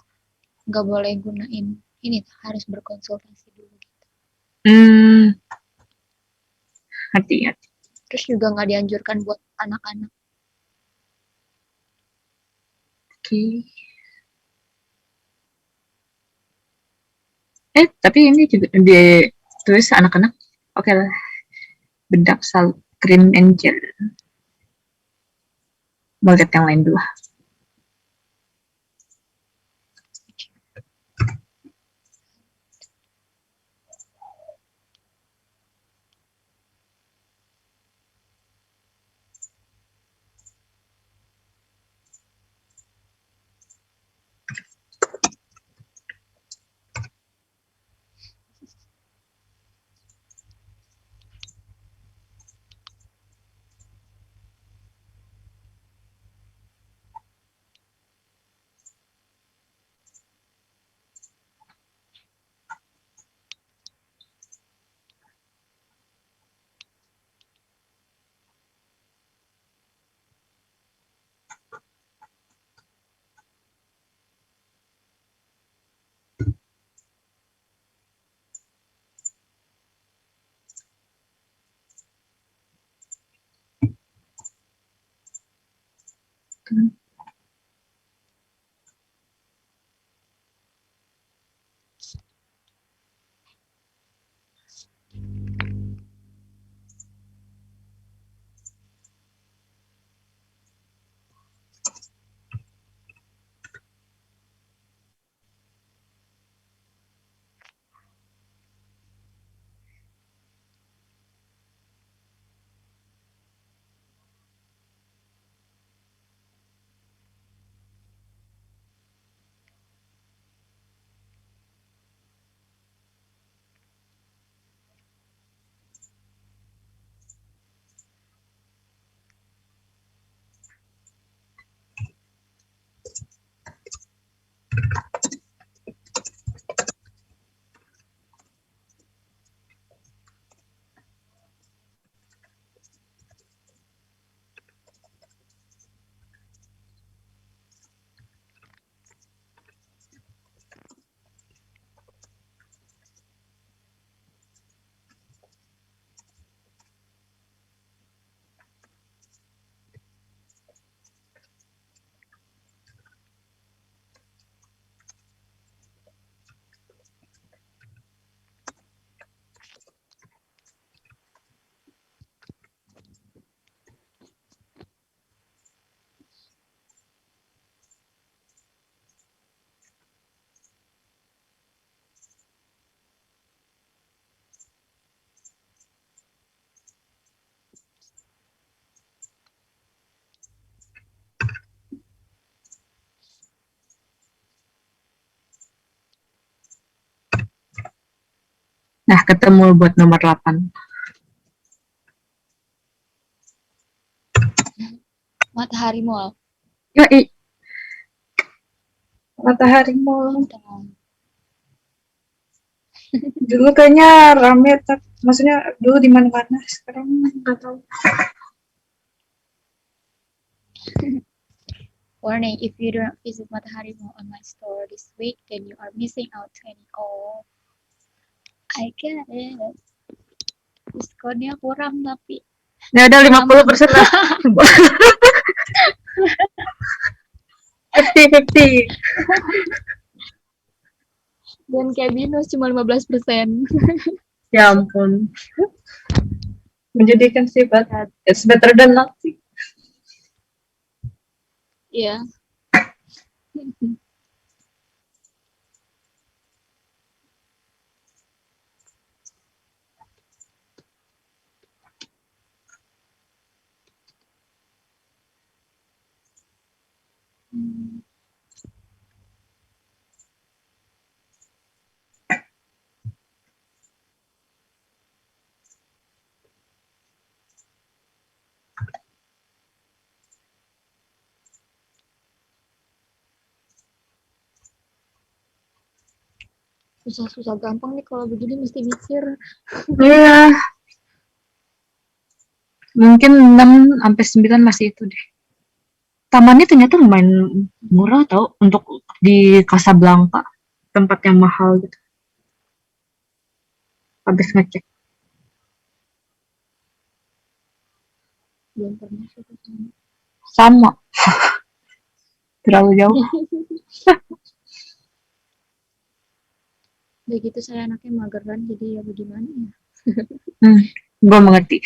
Speaker 3: nggak boleh gunain ini, harus berkonsultasi dulu gitu.
Speaker 4: Hati-hati.
Speaker 3: Terus juga nggak dianjurkan buat anak-anak.
Speaker 4: Oke. Tapi ini juga ditulis anak-anak. Oke lah. Bedak cream and gel. Mau lihat yang lain dulu. Nah, ketemu buat nomor 8.
Speaker 3: Matahari Mall.
Speaker 4: Yoi. Matahari Mall. Dulu kayaknya rame, maksudnya dulu di mana-mana, sekarang nggak tahu.
Speaker 3: Warning, if you don't visit Matahari Mall on my store this week, then you are missing out 20. Oh, I get it. Diskonnya kurang tapi.
Speaker 4: Ya udah 50% lah. 50-50.
Speaker 3: Dan kayak minus cuma 15%.
Speaker 4: Ya ampun. Menjadikan sifat. It's better than nothing.
Speaker 3: Iya. Susah-susah gampang nih kalau begini mesti mikir.
Speaker 4: Iya. Mungkin 6-9 masih itu deh. Tamannya ternyata lumayan murah tau untuk di Casablanca, tempat yang mahal gitu. Habis ngecek.
Speaker 3: Belum pernah sih ke sana.
Speaker 4: Sama. Terlalu jauh.
Speaker 3: Udah gitu saya anaknya mageran jadi ya bagaimana ya.
Speaker 4: Gue mengerti.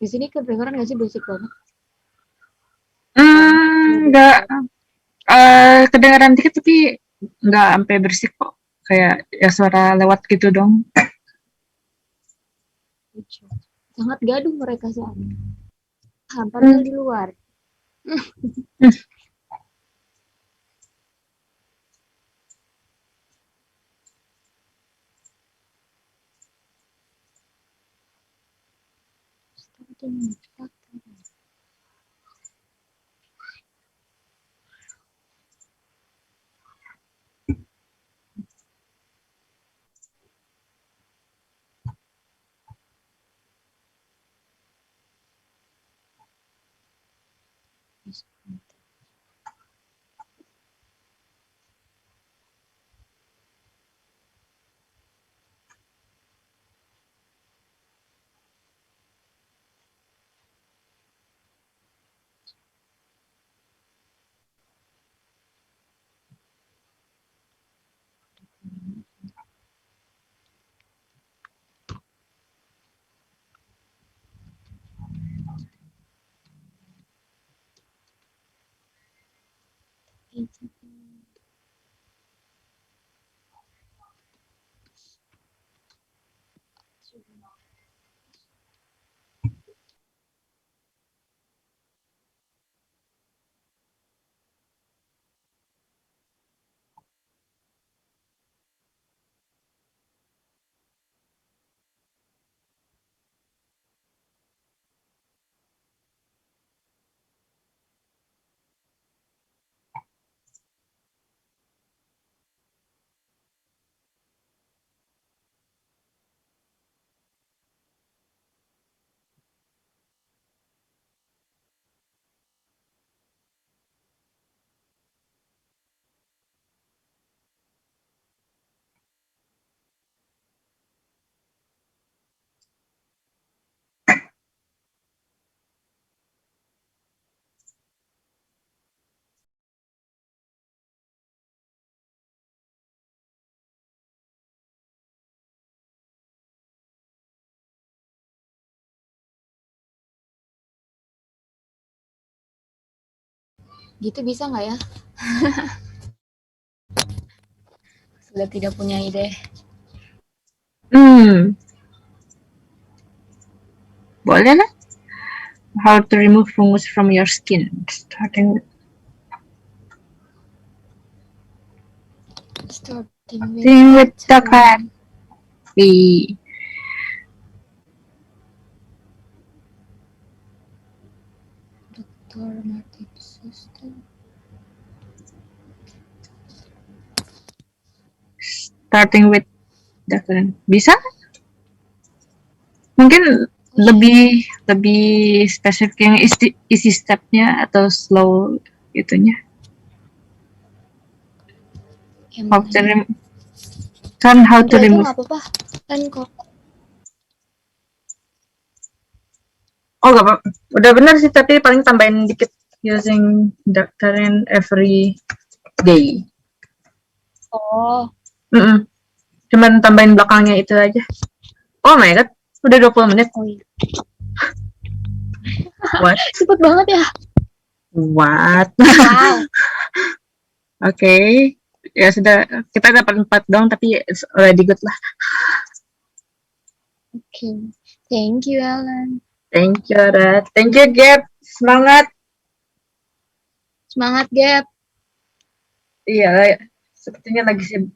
Speaker 4: Di sini kedengeran nggak sih berisik banget? Enggak. Kedengaran dikit tapi nggak sampai bersih kok. Kayak ya suara lewat gitu dong.
Speaker 3: Sangat gaduh mereka sana. Padahal di luar. Gitu bisa nggak ya? Sudah tidak punya ide.
Speaker 4: Boleh lah. How to remove fungus from your skin. Starting with the coffee.
Speaker 3: Dr. Martin System.
Speaker 4: Starting with the current. Bisa? Mungkin lebih spesifik yang isi stepnya atau slow itunya.
Speaker 3: Yang
Speaker 4: How to
Speaker 3: mana?
Speaker 4: how to
Speaker 3: Udah, itu
Speaker 4: remove.
Speaker 3: nggak apa-apa. Kan kok
Speaker 4: Oh gak apa, udah benar sih, tapi paling tambahin dikit using Daktarin every day.
Speaker 3: oh
Speaker 4: Cuman tambahin belakangnya itu aja. Oh my god, udah 20 menit.
Speaker 3: oh iya.
Speaker 4: What?
Speaker 3: Cepet banget ya.
Speaker 4: What?
Speaker 3: Wow.
Speaker 4: Oke, ya sudah, kita dapat 4 dong, tapi it's already good lah.
Speaker 3: Okay. Thank you, Alan.
Speaker 4: Thank you, Rat. Thank you, Gap. Semangat.
Speaker 3: Semangat, Gap.
Speaker 4: Iya, sepertinya lagi sibuk.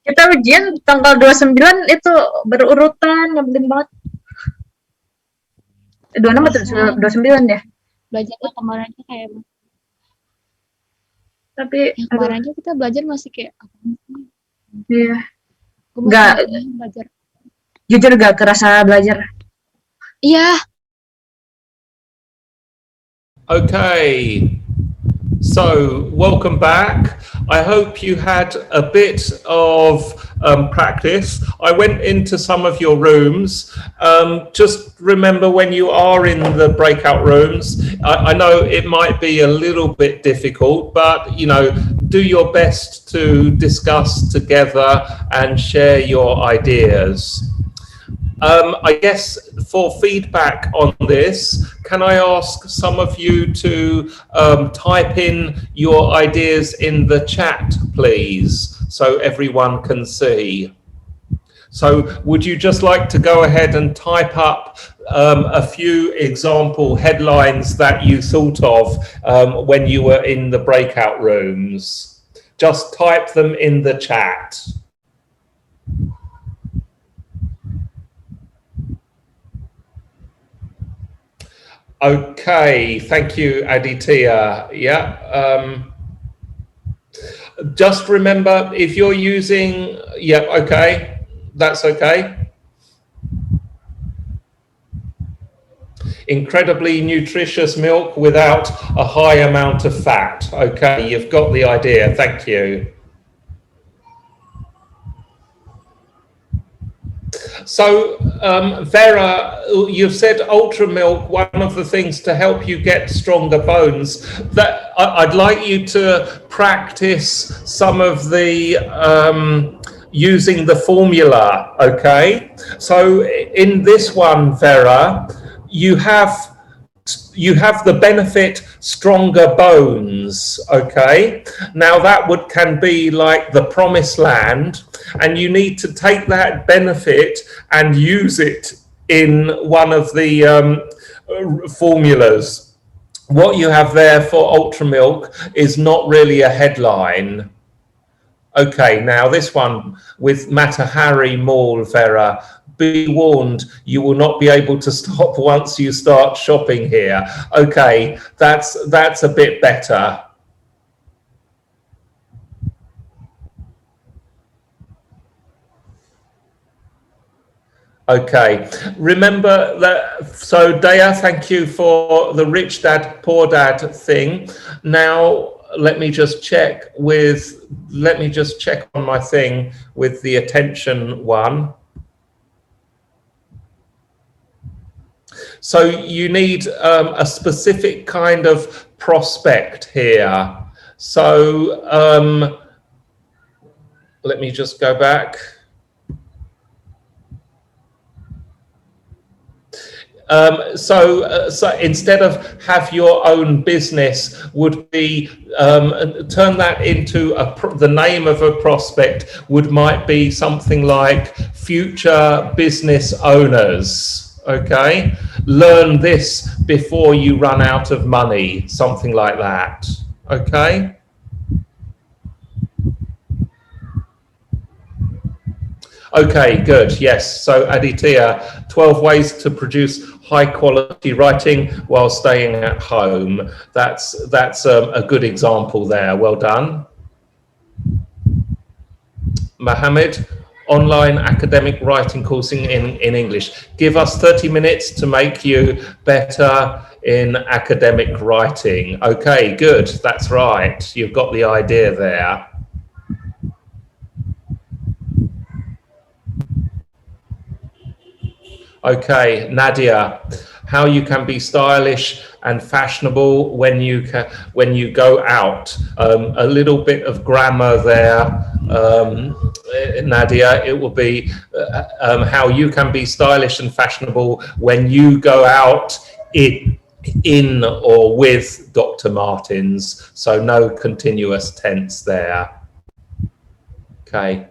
Speaker 4: Kita ujian tanggal 29 itu berurutan, nyebelin banget. 26 atau 29 ya?
Speaker 3: Belajarnya kemarin aja kayak
Speaker 4: Tapi,
Speaker 3: yang kemarin aja kita belajar masih kayak apa sih?
Speaker 4: iya.
Speaker 3: Gua
Speaker 4: Nggak.
Speaker 3: masih belajar.
Speaker 4: Jujur gak kerasa belajar.
Speaker 3: Iya.
Speaker 1: Okay, so welcome back. I hope you had a bit of practice. I went into some of your rooms. Just remember when you are in the breakout rooms, I know it might be a little bit difficult, but you know, do your best to discuss together and share your ideas. I guess for feedback on this, can I ask some of you to type in your ideas in the chat, please, so everyone can see? So would you just like to go ahead and type up a few example headlines that you thought of when you were in the breakout rooms? Just type them in the chat. Okay, thank you, Aditya. Yeah. Just remember, if you're using, yeah, okay, that's okay. Incredibly nutritious milk without a high amount of fat. Okay, you've got the idea. Thank you. So, Vera, you've said ultra milk, one of the things to help you get stronger bones, that I'd like you to practice some of the using the formula, okay? So in this one, Vera, you have the benefit stronger bones, okay? Now that can be like the promised land, and you need to take that benefit and use it in one of the formulas. What you have there for ultra milk is not really a headline. Okay, now this one with Matahari Mall, Vera, be warned, you will not be able to stop once you start shopping here. Okay, that's a bit better. Okay, remember that. So Daya, thank you for the rich dad, poor dad thing. Now let me just check on my thing with the attention one. So you need a specific kind of prospect here. So let me just go back. So instead of have your own business would be turn that into the name of a prospect might be something like future business owners. Okay, learn this before you run out of money, something like that. Okay. Okay, good. Yes. So Aditya, 12 ways to produce high quality writing while staying at home. That's a good example there. Well done. Mohammed, online academic writing coursing in English. Give us 30 minutes to make you better in academic writing. Okay, good. That's right. You've got the idea there. Okay, Nadia, how you can be stylish and fashionable when you go out. A little bit of grammar there, Nadia. It will be how you can be stylish and fashionable when you go out in or with Dr. Martens. So no continuous tense there. Okay.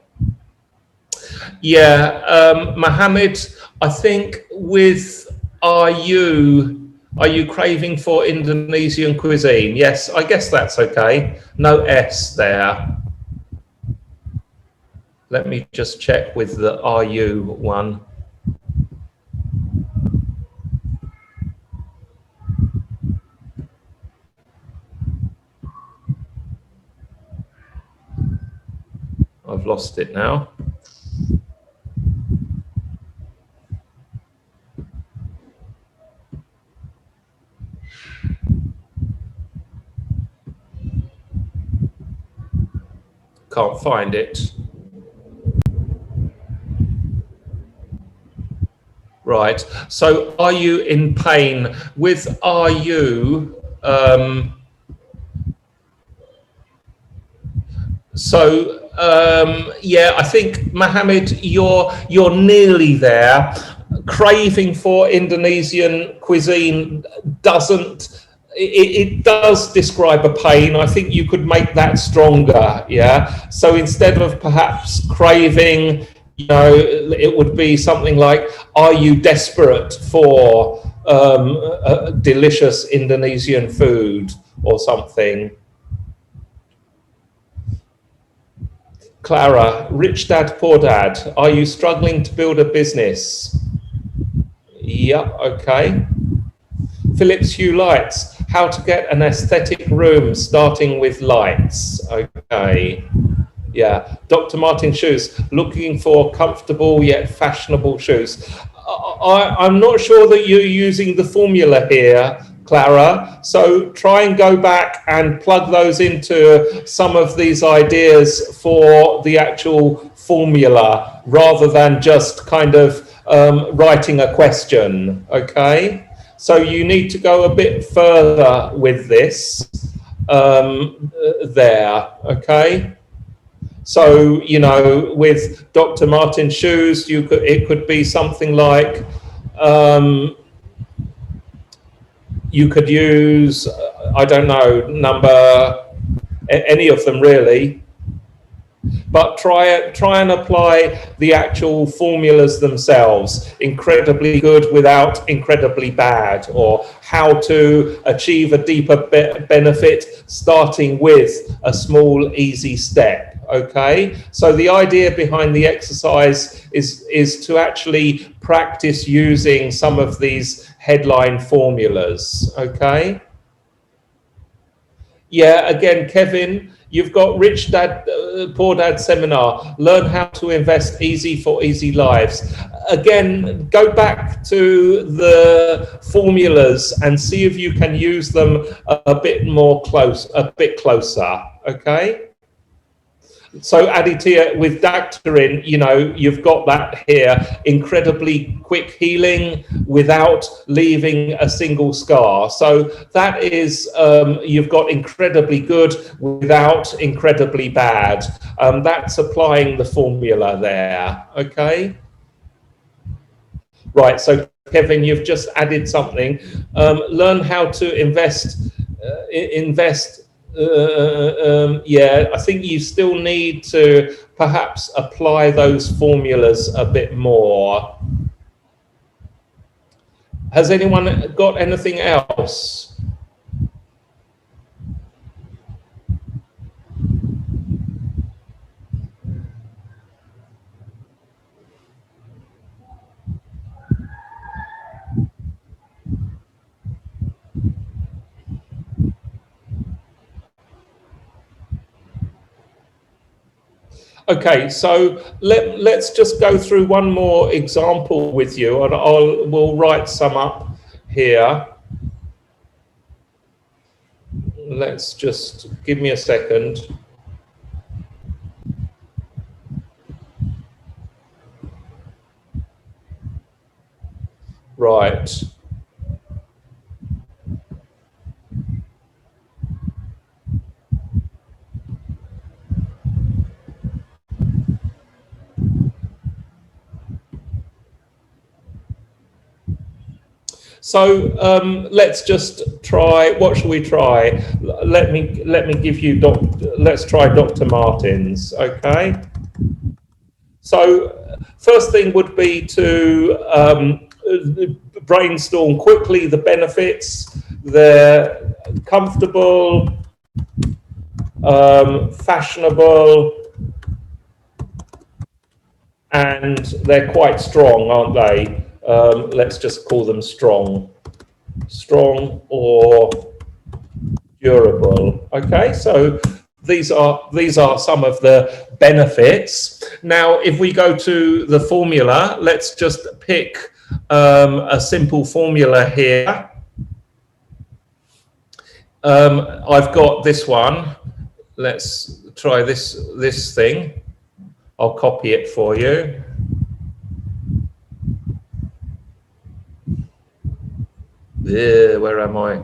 Speaker 1: Yeah, Mohammed, I think with are you craving for Indonesian cuisine? Yes, I guess that's okay. No S there. Let me just check with the are you one. I've lost it now. Can't find it. Right. So are you in pain? With are you, yeah, I think, Mohammed, you're nearly there. Craving for Indonesian cuisine it does describe a pain. I think you could make that stronger, yeah? So instead of perhaps craving, you know, it would be something like, are you desperate for a delicious Indonesian food or something? Clara, rich dad, poor dad, are you struggling to build a business? Yep, okay. Philips Hue Lights, how to get an aesthetic room starting with lights. Okay. Yeah. Dr. Martin Shoes, looking for comfortable yet fashionable shoes. I'm not sure that you're using the formula here, Clara. So try and go back and plug those into some of these ideas for the actual formula rather than just kind of writing a question. Okay. So you need to go a bit further with this there, okay? So, you know, with Dr. Martin Shoes, it could be something like, you could use, I don't know, any of them really. But try and apply the actual formulas themselves. Incredibly good without incredibly bad, or how to achieve a deeper benefit starting with a small, easy step. Okay, so the idea behind the exercise is to actually practice using some of these headline formulas. Okay. Yeah, again, Kevin, you've got Rich Dad, Poor Dad seminar, learn how to invest easy for easy lives. Again, go back to the formulas and see if you can use them a bit closer, okay? So Aditya, with Dactarin, you know, you've got that here, incredibly quick healing without leaving a single scar. So that is, you've got incredibly good without incredibly bad. That's applying the formula there, okay? Right, so Kevin, you've just added something. Learn how to invest, yeah, I think you still need to perhaps apply those formulas a bit more. Has anyone got anything else? Okay, so let's just go through one more example with you, and we'll write some up here. Let's just give me a second. Right. So let's just try. What shall we try? Let me give you. Let's try Dr. Martens. Okay. So first thing would be to brainstorm quickly the benefits. They're comfortable, fashionable, and they're quite strong, aren't they? Let's just call them strong or durable. Okay, so these are some of the benefits. Now, if we go to the formula, let's just pick a simple formula here. I've got this one. Let's try this thing. I'll copy it for you. Where am I?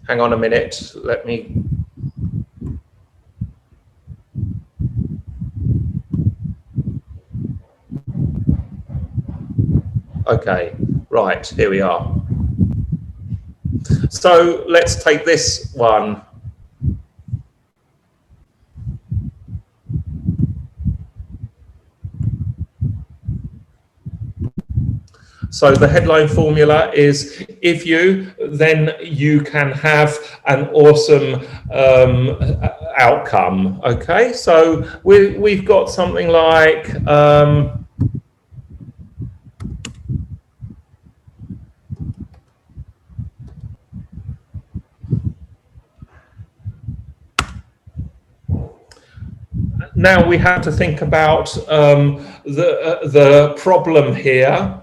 Speaker 1: Hang on a minute. Let me. Okay, right, here we are. So let's take this one. So the headline formula is, if you, then you can have an awesome outcome. Okay, so we've got something like now we have to think about the problem here.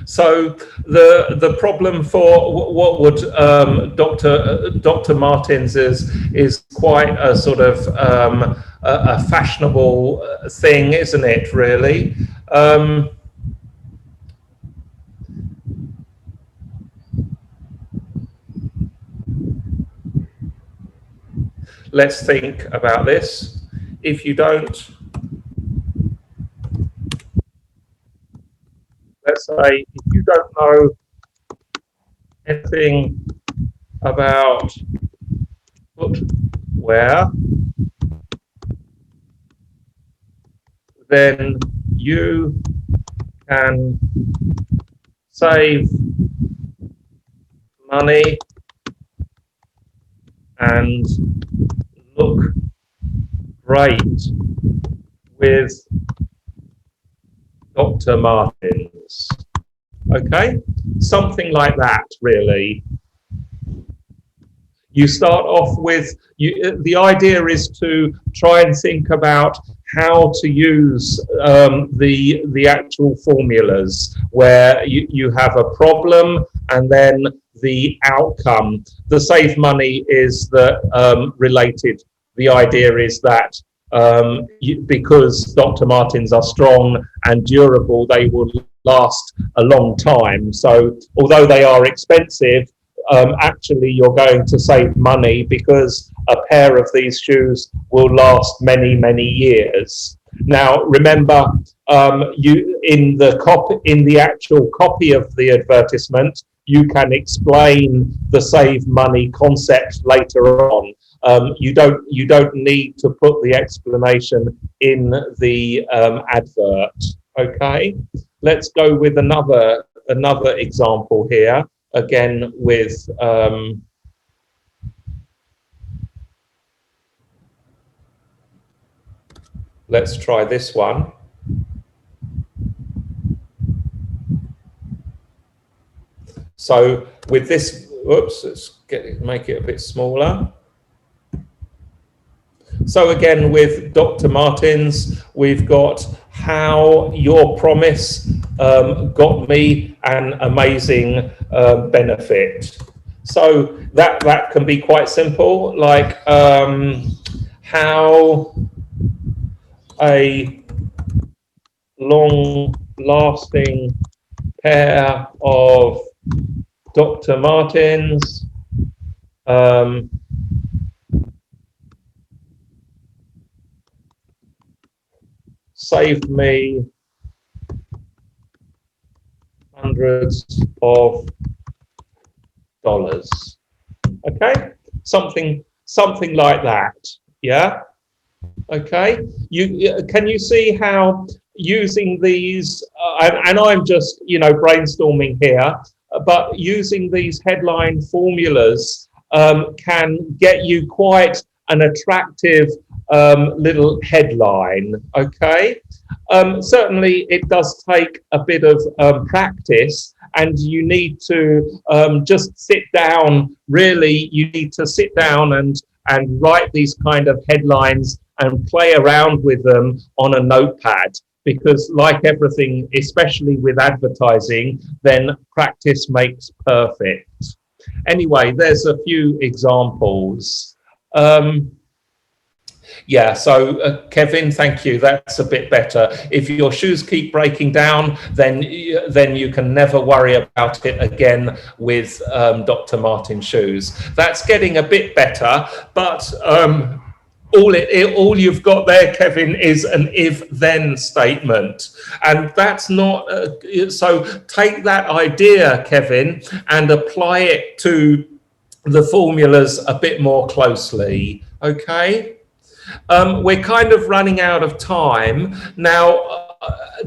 Speaker 1: So the problem for what would Dr. Martens is quite a sort of a fashionable thing, isn't it? Really. Let's think about this. If you don't, let's say, if you don't know anything about footwear, then you can save money and look great with Dr. Martens. Okay, something like that, really. You start off with, the idea is to try and think about how to use the actual formulas, where you have a problem and then the outcome. The save money is related. The idea is that because Dr. Martens are strong and durable, they will last a long time. So although they are expensive, actually you're going to save money because a pair of these shoes will last many, many years. Now, remember, in the actual copy of the advertisement, you can explain the save money concept later on. You don't need to put the explanation in the advert. Okay, let's go with another example here. Again, with let's try this one. So with this, whoops, let's make it a bit smaller. So again, with Dr. Martens, we've got how your promise got me an amazing benefit. So that can be quite simple, like how a long-lasting pair of Dr. Martens saved me hundreds of dollars. Okay, something like that. Yeah. Okay. Can you see how using these and I'm just brainstorming here, but using these headline formulas can get you quite an attractive little headline. Okay, certainly it does take a bit of practice, and you need to just sit down. Really, you need to sit down and write these kind of headlines and play around with them on a notepad, because like everything, especially with advertising, then practice makes perfect. Anyway, there's a few examples. Yeah, so Kevin, thank you. That's a bit better. If your shoes keep breaking down, then you can never worry about it again with Dr. Martens shoes. That's getting a bit better, but all you've got there, Kevin, is an if-then statement, and that's not. So take that idea, Kevin, and apply it to the formulas a bit more closely. Okay. We're kind of running out of time now.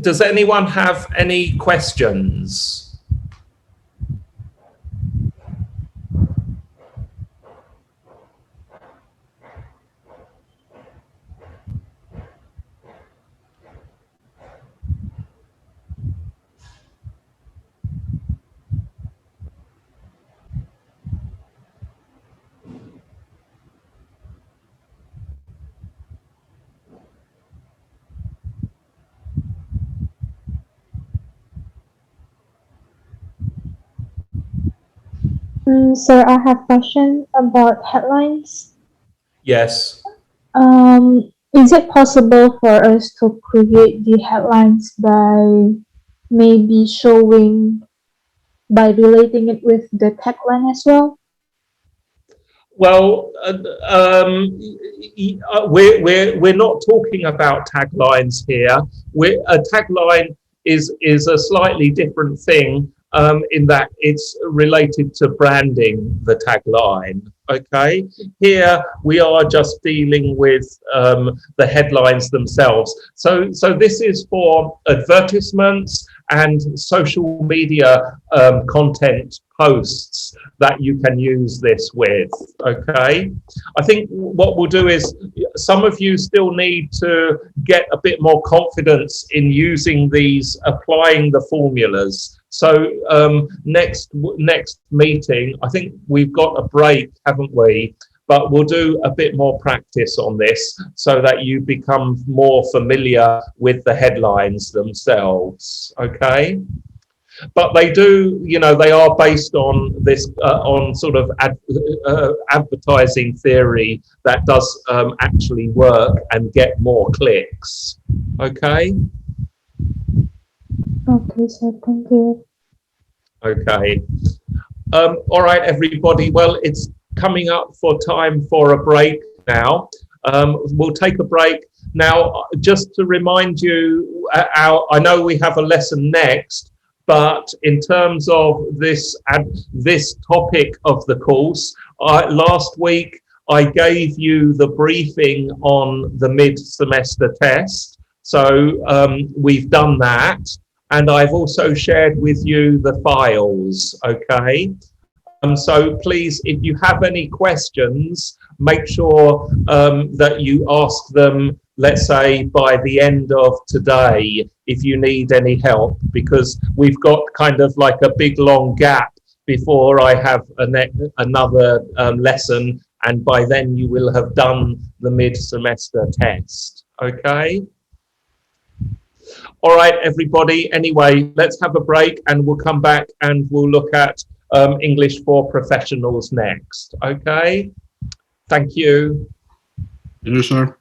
Speaker 1: Does anyone have any questions?
Speaker 5: Sir, I have a question about headlines.
Speaker 1: Yes.
Speaker 5: Is it possible for us to create the headlines by maybe by relating it with the tagline as well?
Speaker 1: Well, we're not talking about taglines here. A tagline is a slightly different thing. In that it's related to branding the tagline. Okay, here we are just dealing with the headlines themselves. So this is for advertisements and social media content posts that you can use this with. Okay, I think what we'll do is some of you still need to get a bit more confidence in using these, applying the formulas. So next meeting, I think we've got a break, haven't we? But we'll do a bit more practice on this so that you become more familiar with the headlines themselves. Okay. But they do, they are based on this, on sort of advertising theory that does actually work and get more clicks. Okay.
Speaker 5: Okay, sir. Thank you.
Speaker 1: Okay. All right, everybody. Well, it's coming up for time for a break now. We'll take a break. Now, just to remind you, I know we have a lesson next, but in terms of this topic of the course, last week I gave you the briefing on the mid-semester test. So we've done that, and I've also shared with you the files, okay? So please, if you have any questions, make sure that you ask them, let's say, by the end of today, if you need any help, because we've got kind of like a big long gap before I have another lesson, and by then you will have done the mid-semester test, okay? All right, everybody. Anyway, let's have a break and we'll come back and we'll look at English for Professionals next, okay? Thank you.
Speaker 2: Thank you, sir.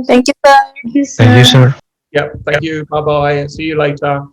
Speaker 5: Thank you, sir.
Speaker 6: Thank you, sir.
Speaker 1: Yep, thank you. Bye-bye. See you later.